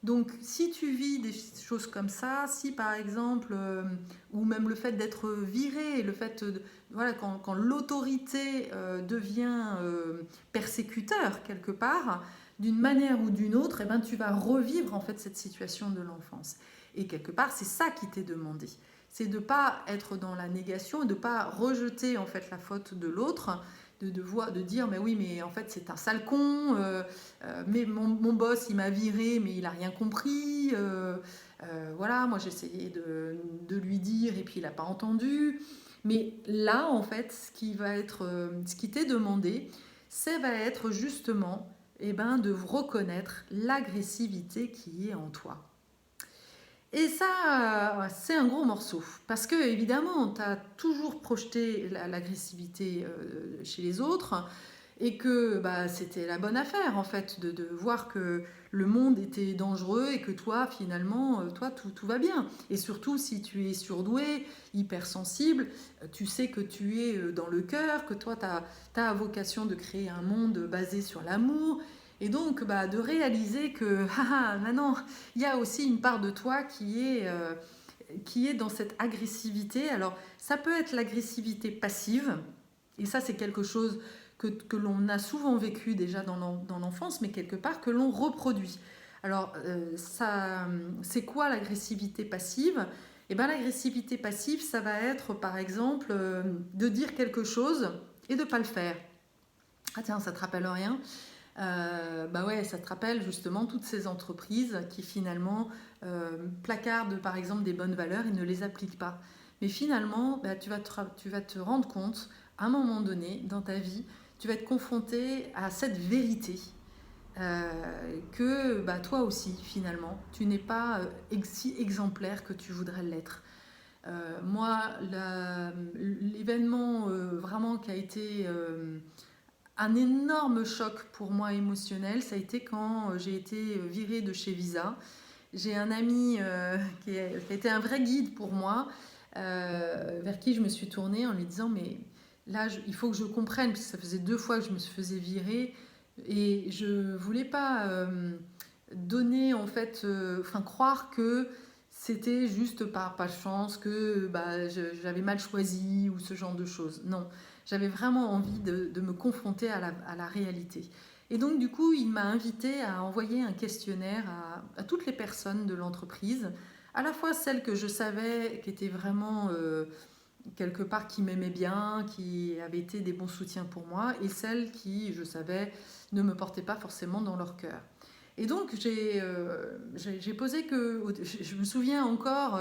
Donc, si tu vis des choses comme ça, si par exemple, ou même le fait d'être viré, le fait, voilà, quand l'autorité devient persécuteur quelque part, d'une manière ou d'une autre, eh ben, tu vas revivre en fait cette situation de l'enfance. Et quelque part, c'est ça qui t'est demandé. C'est de ne pas être dans la négation et de ne pas rejeter en fait la faute de l'autre, de dire mais oui mais en fait c'est un sale con, mais mon boss il m'a viré mais il a rien compris, voilà, moi j'ai essayé de lui dire et puis il n'a pas entendu. Mais là en fait ce qui t'est demandé, ça va être justement de reconnaître l'agressivité qui est en toi. Et ça, c'est un gros morceau. Parce que, évidemment, tu as toujours projeté l'agressivité chez les autres, et que bah, c'était la bonne affaire, en fait, de voir que le monde était dangereux et que toi, finalement, toi, tout va bien. Et surtout, si tu es surdoué, hypersensible, tu sais que tu es dans le cœur, que toi, tu as vocation de créer un monde basé sur l'amour. Et donc, bah, de réaliser que, maintenant, il y a aussi une part de toi qui est dans cette agressivité. Alors, ça peut être l'agressivité passive, et ça, c'est quelque chose que l'on a souvent vécu déjà dans l'enfance, mais quelque part que l'on reproduit. Alors, c'est quoi l'agressivité passive? Eh bien, l'agressivité passive, ça va être, par exemple, de dire quelque chose et de ne pas le faire. Ah tiens, ça te rappelle rien? Bah ouais, ça te rappelle justement toutes ces entreprises qui finalement placardent par exemple des bonnes valeurs et ne les appliquent pas. Mais finalement, bah, tu vas te rendre compte, à un moment donné dans ta vie, tu vas être confronté à cette vérité que bah, toi aussi, finalement, tu n'es pas si exemplaire que tu voudrais l'être. Moi, l'événement vraiment qui a été un énorme choc pour moi émotionnel, ça a été quand j'ai été virée de chez Visa. J'ai un ami qui a été un vrai guide pour moi, vers qui je me suis tournée en lui disant mais là il faut que je comprenne, parce que ça faisait 2 fois que je me faisais virer et je voulais pas donner en fait, croire que c'était juste par pas de chance que bah, j'avais mal choisi ou ce genre de choses. Non, j'avais vraiment envie de me confronter à la réalité. Et donc du coup, il m'a invité à envoyer un questionnaire à toutes les personnes de l'entreprise, à la fois celles que je savais qui étaient vraiment quelque part qui m'aimaient bien, qui avaient été des bons soutiens pour moi, et celles qui, je savais, ne me portaient pas forcément dans leur cœur. Et donc j'ai posé que, je me souviens encore,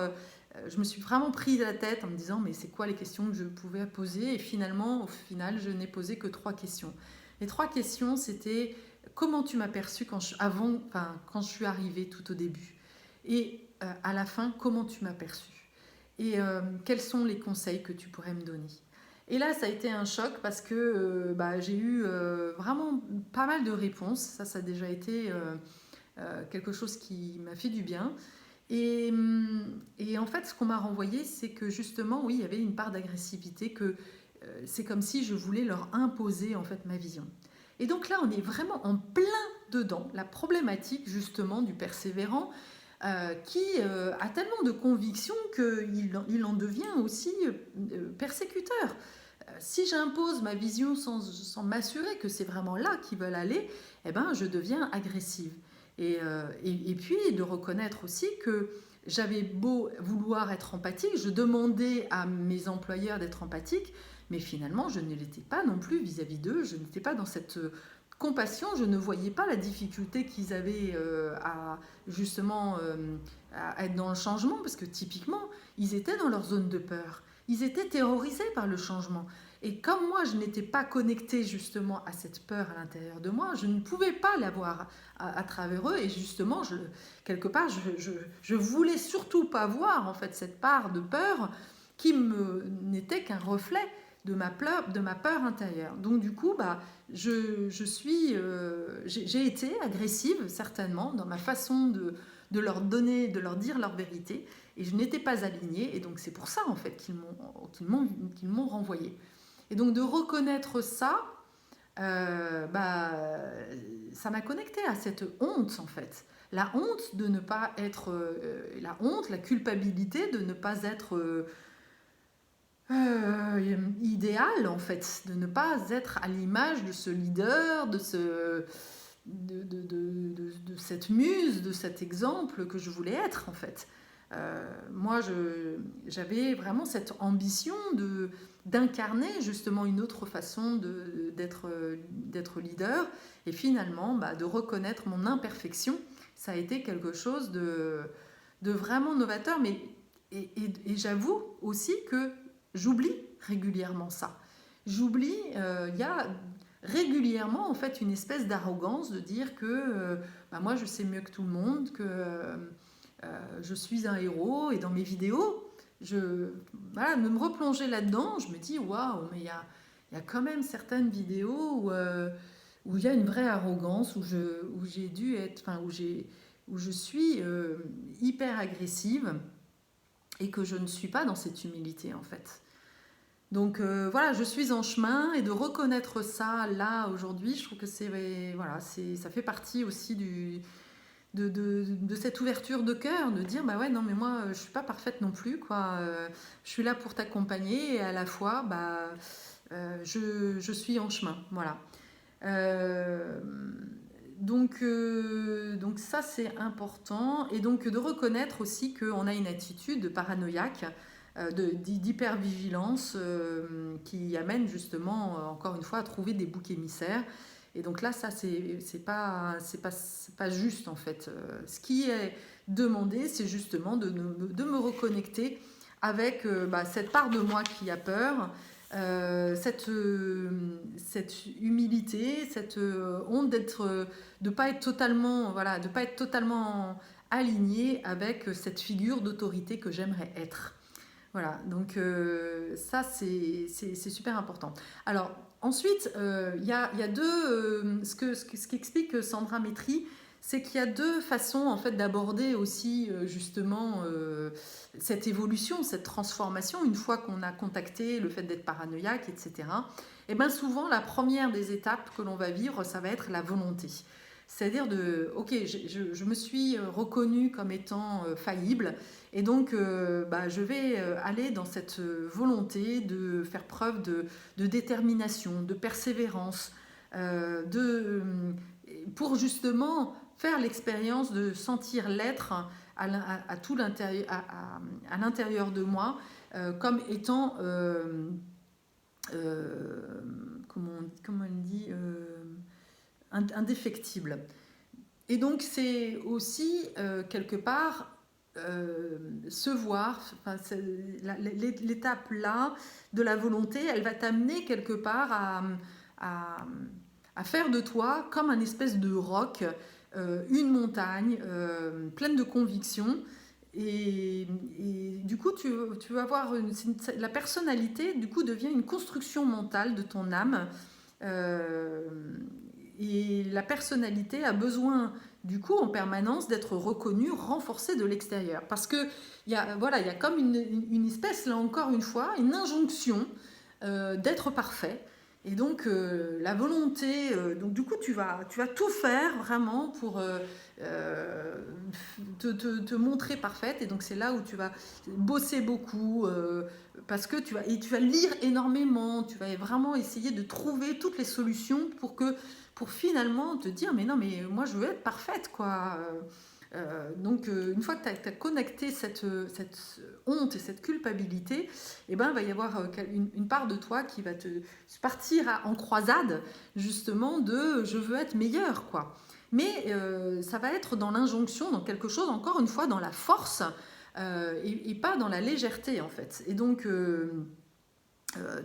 je me suis vraiment pris la tête en me disant mais c'est quoi les questions que je pouvais poser, et finalement, au final, je n'ai posé que 3 questions. Les 3 questions, c'était comment tu m'as perçu quand je suis arrivée tout au début, et à la fin, comment tu m'as perçu, et quels sont les conseils que tu pourrais me donner. Et là, ça a été un choc parce que bah, j'ai eu vraiment pas mal de réponses. Ça a déjà été quelque chose qui m'a fait du bien. Et en fait, ce qu'on m'a renvoyé, c'est que justement, oui, il y avait une part d'agressivité, que c'est comme si je voulais leur imposer en fait ma vision. Et donc là, on est vraiment en plein dedans, la problématique justement du persévérant, qui a tellement de conviction qu'il en devient aussi persécuteur. Si j'impose ma vision sans m'assurer que c'est vraiment là qu'ils veulent aller, eh ben, je deviens agressive. Et puis de reconnaître aussi que j'avais beau vouloir être empathique, je demandais à mes employeurs d'être empathiques, mais finalement je ne l'étais pas non plus vis-à-vis d'eux, je n'étais pas dans cette compassion, je ne voyais pas la difficulté qu'ils avaient à justement à être dans le changement, parce que typiquement, ils étaient dans leur zone de peur, ils étaient terrorisés par le changement. Et comme moi, je n'étais pas connectée justement à cette peur à l'intérieur de moi, je ne pouvais pas l'avoir à travers eux. Et justement, quelque part, je voulais surtout pas voir en fait cette part de peur qui n'était qu'un reflet de ma peur intérieure. Donc du coup, bah, j'ai été agressive certainement dans ma façon de leur donner, de leur dire leur vérité, et je n'étais pas alignée. Et donc c'est pour ça en fait qu'ils m'ont renvoyée. Et donc de reconnaître ça, bah, ça m'a connectée à cette honte en fait. La honte de ne pas être, la honte, la culpabilité de ne pas être idéal en fait, de ne pas être à l'image de ce leader, de cette muse, de cet exemple que je voulais être en fait. Moi, j'avais vraiment cette ambition d'incarner justement une autre façon d'être leader, et finalement bah, de reconnaître mon imperfection. Ça a été quelque chose de vraiment novateur, mais et j'avoue aussi que j'oublie régulièrement ça. J'oublie, il y a régulièrement en fait une espèce d'arrogance de dire que bah, moi je sais mieux que tout le monde, que je suis un héros, et dans mes vidéos, voilà, de me replonger là-dedans, je me dis waouh, mais il y a quand même certaines vidéos où il y a une vraie arrogance, où j'ai dû être, enfin, où je suis hyper agressive, et que je ne suis pas dans cette humilité en fait. Donc voilà, je suis en chemin, et de reconnaître ça là aujourd'hui, je trouve que voilà, ça fait partie aussi de cette ouverture de cœur, de dire bah ouais, non mais moi je suis pas parfaite non plus quoi, je suis là pour t'accompagner, et à la fois bah je suis en chemin, voilà. Euh, donc ça c'est important, et donc de reconnaître aussi qu'on a une attitude paranoïaque, d'hypervigilance, qui amène justement encore une fois à trouver des boucs émissaires. Et donc là ça c'est pas juste en fait. Ce qui est demandé, c'est justement de me reconnecter avec bah, cette part de moi qui a peur, cette humilité, cette honte de pas être totalement, voilà, de pas être totalement aligné avec cette figure d'autorité que j'aimerais être. Voilà, donc ça c'est super important. Alors ensuite, il y a deux, ce qu'explique Sandra Métry, c'est qu'il y a 2 façons en fait d'aborder aussi justement cette évolution, cette transformation, une fois qu'on a contacté le fait d'être paranoïaque, etc. Et bien souvent, la première des étapes que l'on va vivre, ça va être la volonté. C'est-à-dire ok, je me suis reconnue comme étant faillible, et donc je vais aller dans cette volonté de faire preuve de détermination, de persévérance, pour justement faire l'expérience de sentir l'être à tout l'intérieur, à l'intérieur de moi, comme étant, comment on dit, indéfectible. Et donc c'est aussi quelque part se voir, enfin, l'étape là de la volonté, elle va t'amener quelque part à, à faire de toi comme un espèce de roc, une montagne pleine de conviction. Et du coup, tu vas avoir la personnalité, du coup, devient une construction mentale de ton âme. Euh, et la personnalité a besoin, du coup, en permanence, d'être reconnue, renforcée de l'extérieur. Parce que voilà, il y a comme une espèce, là encore une fois, une injonction d'être parfait. Et donc, la volonté, donc du coup, tu vas tout faire vraiment pour te montrer parfaite. Et donc, c'est là où tu vas bosser beaucoup, parce que tu vas lire énormément, tu vas vraiment essayer de trouver toutes les solutions pour finalement te dire, mais non, mais moi, je veux être parfaite, quoi. Donc, une fois que tu as connecté cette honte et cette culpabilité, eh ben, il va y avoir une part de toi qui va te partir en croisade, justement, de je veux être meilleur, quoi. Mais ça va être dans l'injonction, dans quelque chose, encore une fois, dans la force, et pas dans la légèreté, en fait. Et donc,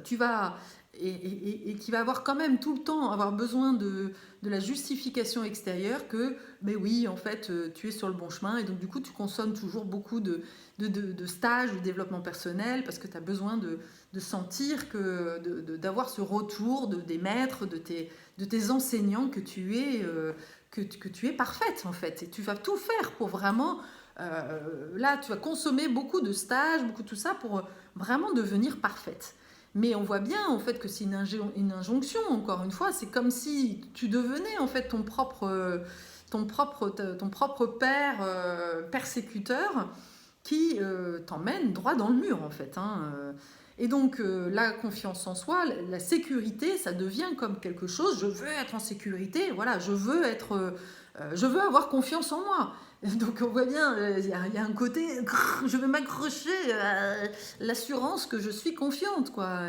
tu vas et qui va avoir quand même tout le temps avoir besoin de la justification extérieure que, ben oui, en fait, tu es sur le bon chemin, et donc du coup, tu consommes toujours beaucoup de stages de développement personnel parce que tu as besoin de sentir d'avoir ce retour des maîtres, de tes enseignants que tu es parfaite, en fait, et tu vas tout faire pour vraiment, là, tu vas consommer beaucoup de stages, beaucoup de tout ça pour vraiment devenir parfaite. Mais on voit bien en fait que c'est une injonction, encore une fois, c'est comme si tu devenais en fait ton propre père persécuteur qui t'emmène droit dans le mur, en fait, hein. Et donc la confiance en soi, la sécurité, ça devient comme quelque chose, je veux être en sécurité, voilà, je veux avoir confiance en moi. Donc on voit bien, il y a un côté, je veux m'accrocher à l'assurance que je suis confiante, quoi.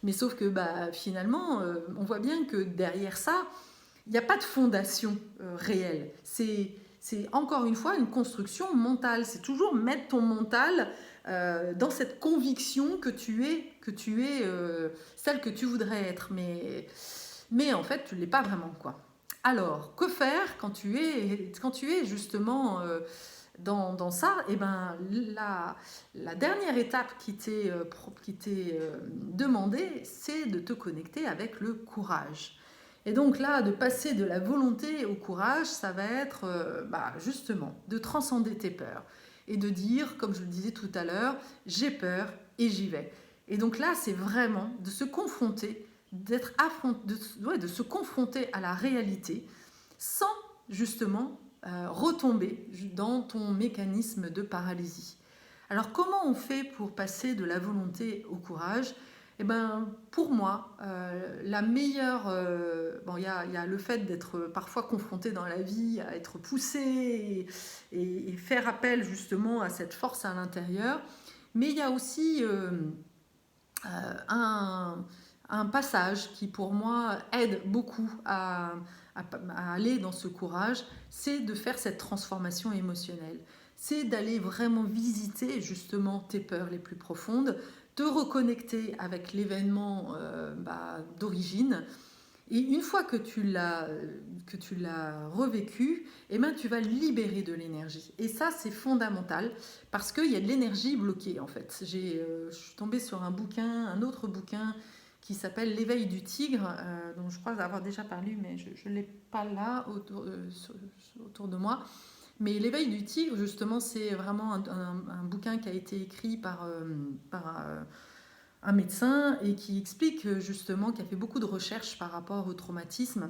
Mais sauf que finalement, on voit bien que derrière ça, il n'y a pas de fondation réelle. C'est encore une fois une construction mentale. C'est toujours mettre ton mental dans cette conviction que tu es celle que tu voudrais être. Mais en fait, tu ne l'es pas vraiment, quoi. Alors, que faire quand tu es justement dans ça? Eh ben, la dernière étape qui t'est demandée, c'est de te connecter avec le courage. Et donc là, de passer de la volonté au courage, ça va être justement de transcender tes peurs et de dire, comme je le disais tout à l'heure, j'ai peur et j'y vais. Et donc là, c'est vraiment de se confronter, de se confronter à la réalité sans justement retomber dans ton mécanisme de paralysie. Alors comment on fait pour passer de la volonté au courage? Eh ben, pour moi, la meilleure... bon, il y a le fait d'être parfois confronté dans la vie, à être poussé et faire appel justement à cette force à l'intérieur. Mais il y a aussi un, un passage qui, pour moi, aide beaucoup à aller dans ce courage, c'est de faire cette transformation émotionnelle. C'est d'aller vraiment visiter justement tes peurs les plus profondes, te reconnecter avec l'événement d'origine. Et une fois que tu l'as revécu, eh ben, tu vas libérer de l'énergie. Et ça, c'est fondamental parce qu'il y a de l'énergie bloquée, en fait. Je suis tombée sur un autre bouquin qui s'appelle L'éveil du tigre, dont je crois avoir déjà parlé, mais je ne l'ai pas là autour de moi. Mais L'éveil du tigre, justement, c'est vraiment un bouquin qui a été écrit par un médecin et qui explique justement, qui a fait beaucoup de recherches par rapport au traumatisme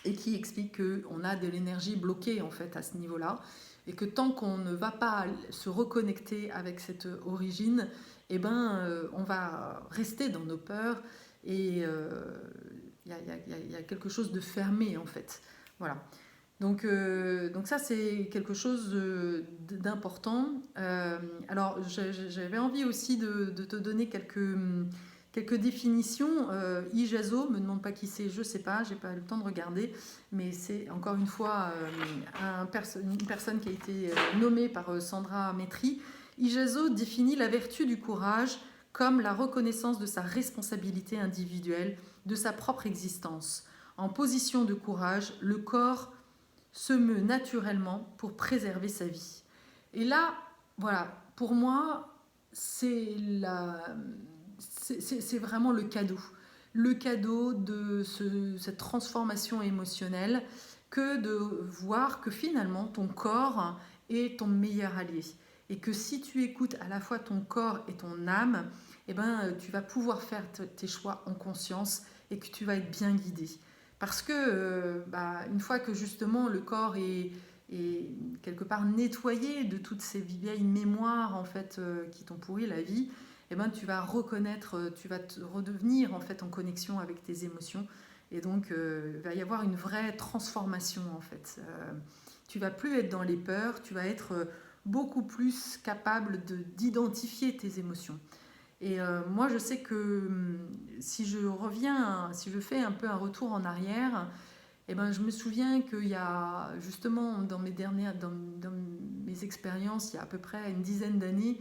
et qui explique qu'on a de l'énergie bloquée en fait à ce niveau-là, et que tant qu'on ne va pas se reconnecter avec cette origine, eh ben, on va rester dans nos peurs, et il y a quelque chose de fermé en fait. Voilà. Donc ça, c'est quelque chose d'important. Alors, j'avais envie aussi de te donner quelques définitions. Ijazo, me demande pas qui c'est, je sais pas, j'ai pas eu le temps de regarder, mais c'est encore une fois une personne qui a été nommée par Sandra Metri. Ijazo définit la vertu du courage comme la reconnaissance de sa responsabilité individuelle, de sa propre existence. En position de courage, le corps se meut naturellement pour préserver sa vie. Et là, voilà, pour moi, c'est vraiment le cadeau. Le cadeau de cette transformation émotionnelle, que de voir que finalement ton corps est ton meilleur allié. Et que si tu écoutes à la fois ton corps et ton âme, eh ben, tu vas pouvoir faire tes choix en conscience et que tu vas être bien guidé. Parce que une fois que justement le corps est quelque part nettoyé de toutes ces vieilles mémoires en fait, qui t'ont pourri la vie, eh ben, tu vas reconnaître, tu vas te redevenir en fait en connexion avec tes émotions, et donc il va y avoir une vraie transformation en fait. Tu vas plus être dans les peurs, tu vas être beaucoup plus capable d'identifier tes émotions. Et moi, je sais que si je fais un peu un retour en arrière, eh ben, je me souviens qu'il y a justement dans mes expériences, il y a à peu près une dizaine d'années,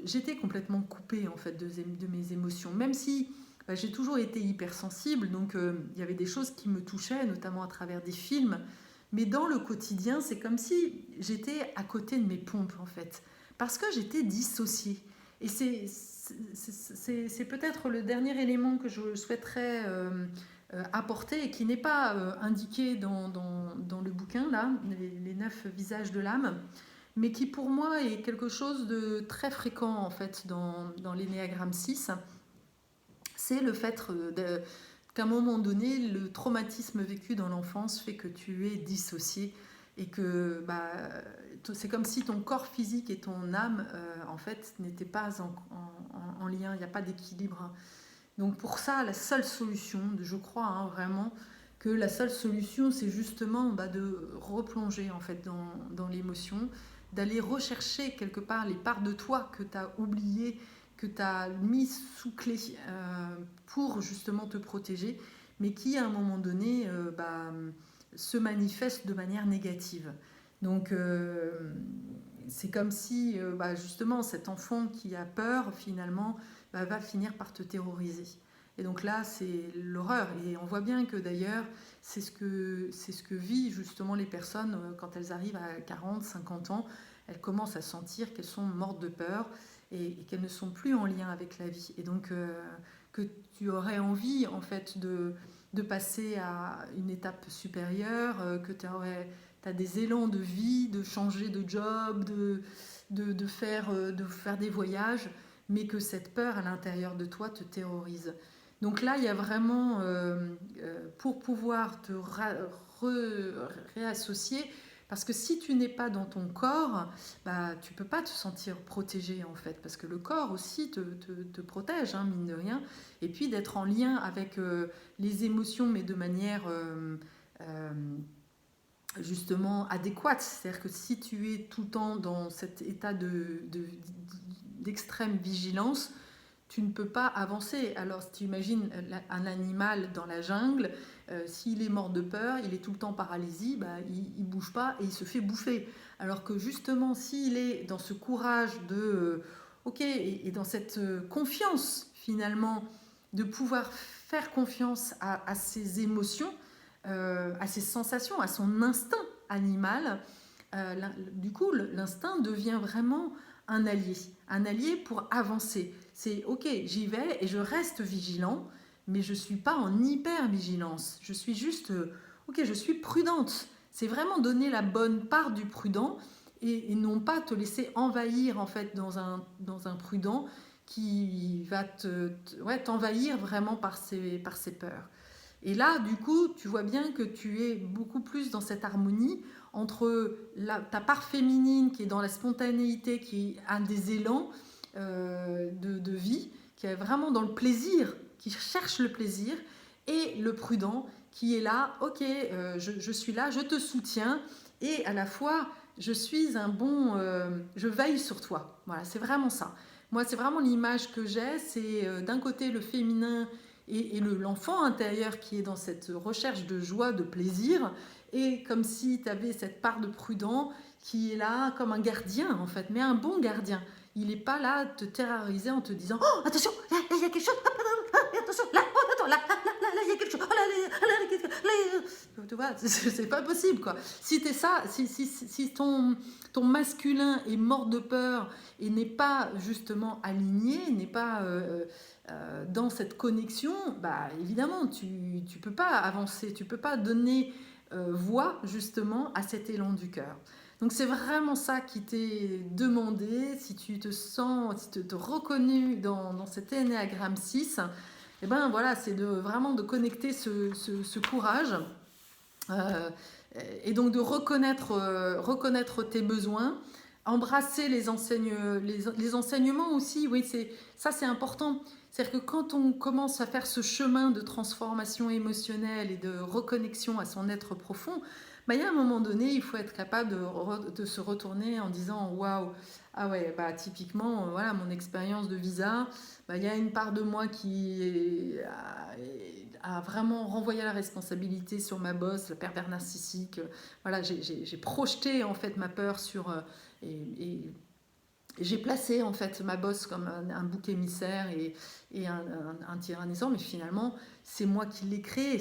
j'étais complètement coupée en fait de mes émotions, même si j'ai toujours été hypersensible, donc il y avait des choses qui me touchaient, notamment à travers des films, mais dans le quotidien, c'est comme si j'étais à côté de mes pompes en fait, parce que j'étais dissociée. Et c'est peut-être le dernier élément que je souhaiterais apporter, et qui n'est pas indiqué dans le bouquin, là, les 9 visages de l'âme, mais qui pour moi est quelque chose de très fréquent en fait dans l'énéagramme 6. C'est le fait qu'à un moment donné, le traumatisme vécu dans l'enfance fait que tu es dissocié, et que c'est comme si ton corps physique et ton âme en fait n'étaient pas en lien, il n'y a pas d'équilibre. Donc pour ça, la seule solution, je crois vraiment que la seule solution, c'est justement de replonger en fait dans l'émotion, d'aller rechercher quelque part les parts de toi que tu as oubliées, que tu as mis sous clé pour justement te protéger, mais qui à un moment donné se manifestent de manière négative. Donc c'est comme si justement cet enfant qui a peur finalement va finir par te terroriser. Et donc là, c'est l'horreur. Et on voit bien que d'ailleurs, c'est ce que vivent justement les personnes quand elles arrivent à 40, 50 ans. Elles commencent à sentir qu'elles sont mortes de peur, et qu'elles ne sont plus en lien avec la vie. Et donc, que tu aurais envie en fait de passer à une étape supérieure, que tu as des élans de vie, de changer de job, de faire des voyages, mais que cette peur à l'intérieur de toi te terrorise. Donc là, il y a vraiment, pour pouvoir te réassocier, parce que si tu n'es pas dans ton corps, tu ne peux pas te sentir protégé en fait, parce que le corps aussi te protège, mine de rien, et puis d'être en lien avec les émotions, mais de manière justement adéquate. C'est-à-dire que si tu es tout le temps dans cet état d'extrême vigilance, tu ne peux pas avancer. Alors, si tu imagines un animal dans la jungle, s'il est mort de peur, il est tout le temps paralysé, il ne bouge pas et il se fait bouffer. Alors que justement, s'il est dans ce courage et dans cette confiance, finalement, de pouvoir faire confiance à ses émotions, à ses sensations, à son instinct animal, du coup, l'instinct devient vraiment un allié pour avancer. C'est ok, j'y vais et je reste vigilant, mais je ne suis pas en hyper-vigilance. Je suis juste, je suis prudente. C'est vraiment donner la bonne part du prudent, et non pas te laisser envahir en fait dans un prudent qui va t'envahir vraiment par ses peurs. Et là, du coup, tu vois bien que tu es beaucoup plus dans cette harmonie entre ta part féminine qui est dans la spontanéité, qui a des élans de vie, qui est vraiment dans le plaisir, qui cherche le plaisir, et le prudent qui est là, ok, je suis là, je te soutiens, et à la fois, je suis un bon, je veille sur toi. Voilà, c'est vraiment ça. Moi, c'est vraiment l'image que j'ai, c'est d'un côté le féminin et l'enfant intérieur qui est dans cette recherche de joie, de plaisir, et comme si tu avais cette part de prudent qui est là comme un gardien en fait, mais un bon gardien. Il n'est pas là de te terroriser en te disant oh attention, là il y a quelque chose, attention, là, oh, attends, là il y a quelque chose, oh, là, tu vois, c'est pas possible quoi. Si t'es ça, si ton masculin est mort de peur et n'est pas justement aligné, n'est pas dans cette connexion, bah évidemment tu peux pas avancer, tu peux pas donner voix justement à cet élan du cœur. Donc c'est vraiment ça qui t'est demandé, si tu te sens, si tu te reconnais dans cet Ennéagramme 6, et ben voilà, c'est vraiment de connecter ce courage euh, et donc de reconnaître tes besoins, embrasser les enseignements aussi, oui, ça c'est important. C'est-à-dire que quand on commence à faire ce chemin de transformation émotionnelle et de reconnexion à son être profond, bah, il y a un moment donné, il faut être capable de se retourner en disant waouh, ah ouais, bah, typiquement, voilà, mon expérience de visa, bah, il y a une part de moi qui a vraiment renvoyé la responsabilité sur ma boss, le pervers narcissique. Voilà, j'ai projeté en fait ma peur sur et j'ai placé en fait ma boss comme un bouc émissaire et un tyrannisant, mais finalement c'est moi qui l'ai créé.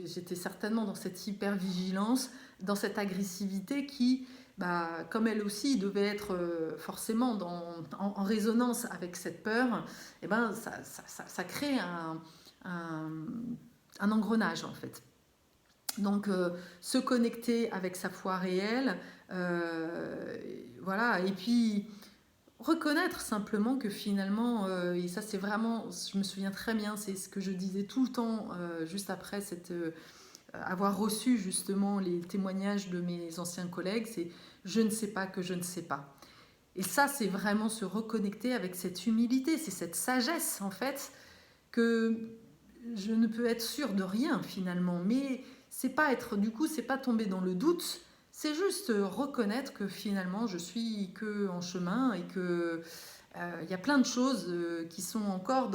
J'étais certainement dans cette hypervigilance, dans cette agressivité qui, bah, comme elle aussi devait être forcément en résonance avec cette peur, et ben ça crée un, un engrenage en fait. Donc se connecter avec sa foi réelle, voilà, et puis reconnaître simplement que finalement, et ça c'est vraiment, je me souviens très bien, c'est ce que je disais tout le temps juste après avoir reçu justement les témoignages de mes anciens collègues, c'est je ne sais pas que je ne sais pas. Et ça c'est vraiment se reconnecter avec cette humilité, c'est cette sagesse en fait, que je ne peux être sûre de rien finalement, mais c'est pas être, du coup c'est pas tomber dans le doute, c'est juste reconnaître que finalement je suis que en chemin et que il y a plein de choses qui sont encore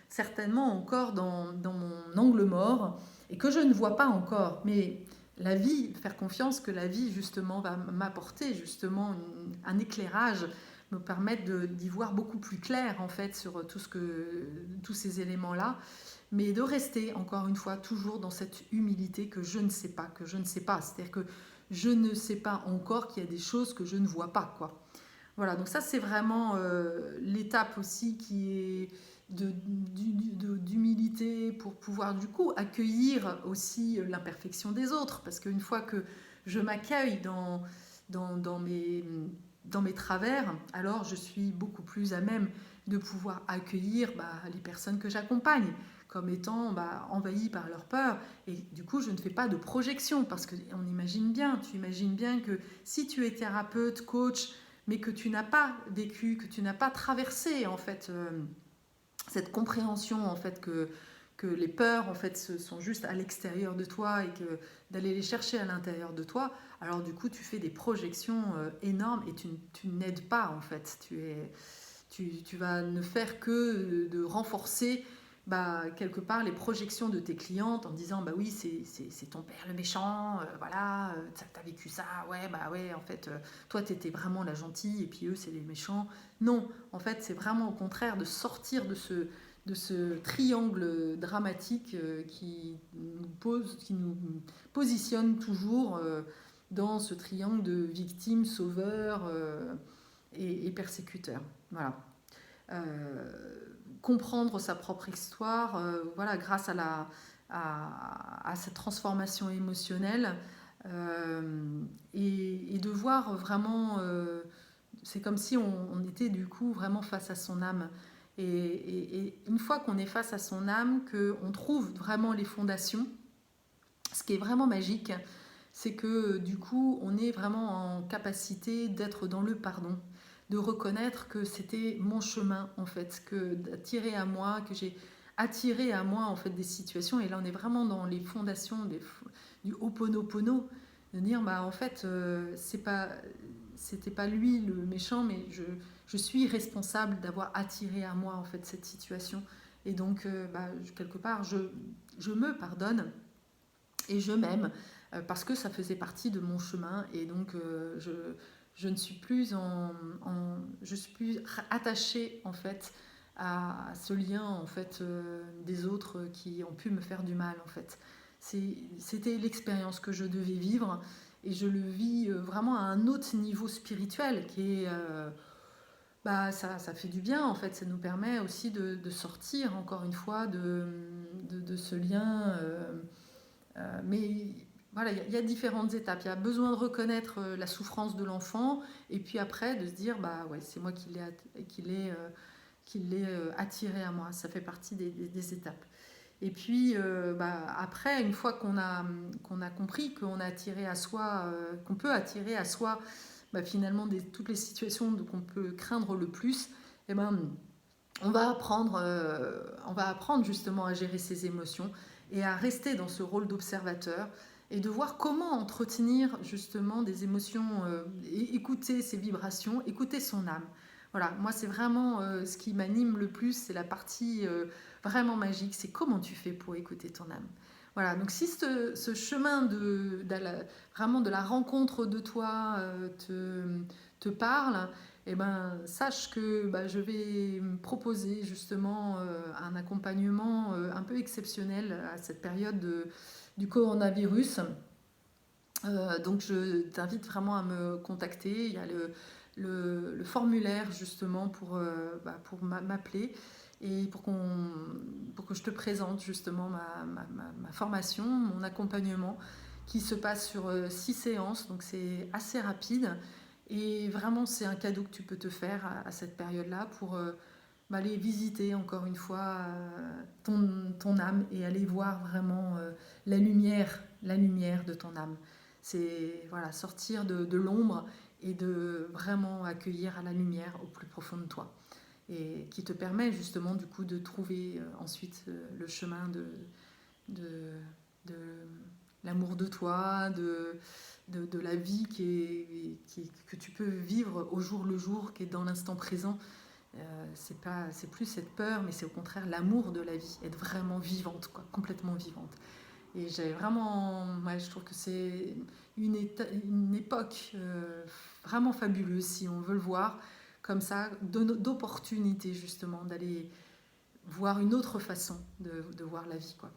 certainement encore dans mon angle mort et que je ne vois pas encore. Mais la vie, faire confiance que la vie justement va m'apporter justement un éclairage, me permettre d'y voir beaucoup plus clair en fait sur tous ces éléments-là, mais de rester encore une fois toujours dans cette humilité que je ne sais pas, que je ne sais pas. C'est-à-dire que je ne sais pas encore qu'il y a des choses que je ne vois pas, quoi. Voilà, donc ça c'est vraiment l'étape aussi qui est d'humilité pour pouvoir du coup accueillir aussi l'imperfection des autres. Parce qu'une fois que je m'accueille dans mes travers, alors je suis beaucoup plus à même de pouvoir accueillir les personnes que j'accompagne comme étant envahies par leur peur. Et du coup, je ne fais pas de projection parce qu'on imagine bien, tu imagines bien que si tu es thérapeute, coach, mais que tu n'as pas vécu, que tu n'as pas traversé en fait cette compréhension en fait que les peurs en fait sont juste à l'extérieur de toi et que d'aller les chercher à l'intérieur de toi, alors du coup tu fais des projections énormes et tu n'aides pas en fait, tu vas ne faire que de renforcer quelque part les projections de tes clientes en disant bah oui c'est ton père le méchant, voilà, t'as vécu ça, ouais en fait toi t'étais vraiment la gentille et puis eux c'est les méchants. Non, en fait c'est vraiment au contraire de sortir de ce triangle dramatique qui nous positionne toujours dans ce triangle de victime, sauveur et persécuteur. Voilà. Comprendre sa propre histoire, voilà, grâce à cette transformation émotionnelle et de voir vraiment, c'est comme si on était du coup vraiment face à son âme Et une fois qu'on est face à son âme, qu'on trouve vraiment les fondations, ce qui est vraiment magique, c'est que du coup, on est vraiment en capacité d'être dans le pardon, de reconnaître que c'était mon chemin, en fait, que d'attirer à moi, que j'ai attiré à moi, en fait, des situations. Et là, on est vraiment dans les fondations du Ho'oponopono, de dire, bah, en fait, c'était pas lui le méchant, mais je suis responsable d'avoir attiré à moi, en fait, cette situation. Et donc, bah, quelque part, je me pardonne et je m'aime parce que ça faisait partie de mon chemin et donc je ne suis plus je suis plus attachée en fait à ce lien en fait des autres qui ont pu me faire du mal en fait. C'était l'expérience que je devais vivre et je le vis vraiment à un autre niveau spirituel qui est bah, ça fait du bien en fait, ça nous permet aussi de sortir encore une fois de ce lien mais voilà, il y a différentes étapes. Il y a besoin de reconnaître la souffrance de l'enfant et puis après de se dire bah ouais, c'est moi qui l'ai attiré à moi. Ça fait partie des étapes. Et puis bah, après, une fois qu'on a compris qu'on a attiré à soi, qu'on peut attirer à soi bah, finalement toutes les situations qu'on peut craindre le plus, eh ben, on va apprendre justement à gérer ses émotions et à rester dans ce rôle d'observateur et de voir comment entretenir justement des émotions, écouter ses vibrations, écouter son âme. Voilà, moi c'est vraiment ce qui m'anime le plus, c'est la partie vraiment magique, c'est comment tu fais pour écouter ton âme. Voilà, donc si ce chemin vraiment de la rencontre de toi te parle, eh ben, sache que bah, je vais me proposer justement un accompagnement un peu exceptionnel à cette période du coronavirus. Donc je t'invite vraiment à me contacter. Il y a le formulaire justement pour m'appeler et pour que je te présente justement ma formation, mon accompagnement qui se passe sur 6 séances. Donc c'est assez rapide. Et vraiment, c'est un cadeau que tu peux te faire à cette période-là pour aller visiter encore une fois ton âme et aller voir vraiment la lumière de ton âme. C'est voilà, sortir de l'ombre et de vraiment accueillir à la lumière au plus profond de toi. Et qui te permet justement du coup de trouver ensuite le chemin de, de l'amour de toi, de la vie que tu peux vivre au jour le jour, qui est dans l'instant présent. C'est plus cette peur, mais c'est au contraire l'amour de la vie, être vraiment vivante, quoi, complètement vivante. Et j'ai vraiment, ouais, je trouve que c'est une époque vraiment fabuleuse, si on veut le voir comme ça, d'opportunité justement, d'aller voir une autre façon de voir la vie, quoi.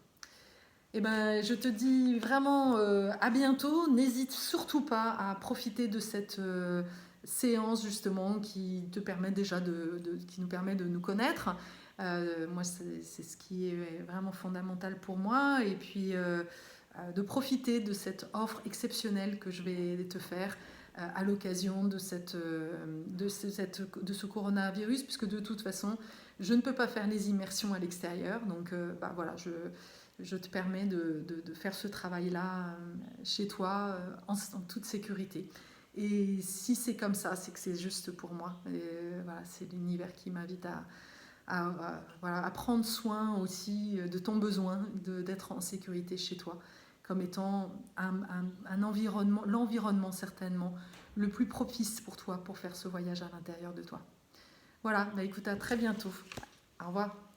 Eh ben, je te dis vraiment à bientôt. N'hésite surtout pas à profiter de cette séance justement qui te permet déjà qui nous permet de nous connaître. Moi, c'est ce qui est vraiment fondamental pour moi. Et puis de profiter de cette offre exceptionnelle que je vais te faire à l'occasion de ce coronavirus, puisque de toute façon, je ne peux pas faire les immersions à l'extérieur. Donc, bah, voilà, je te permets de faire ce travail-là chez toi en toute sécurité. Et si c'est comme ça, c'est que c'est juste pour moi. Et voilà, c'est l'univers qui m'invite voilà, à prendre soin aussi de ton besoin d'être en sécurité chez toi, comme étant un environnement, l'environnement certainement le plus propice pour toi pour faire ce voyage à l'intérieur de toi. Voilà, bah écoute, à très bientôt. Au revoir.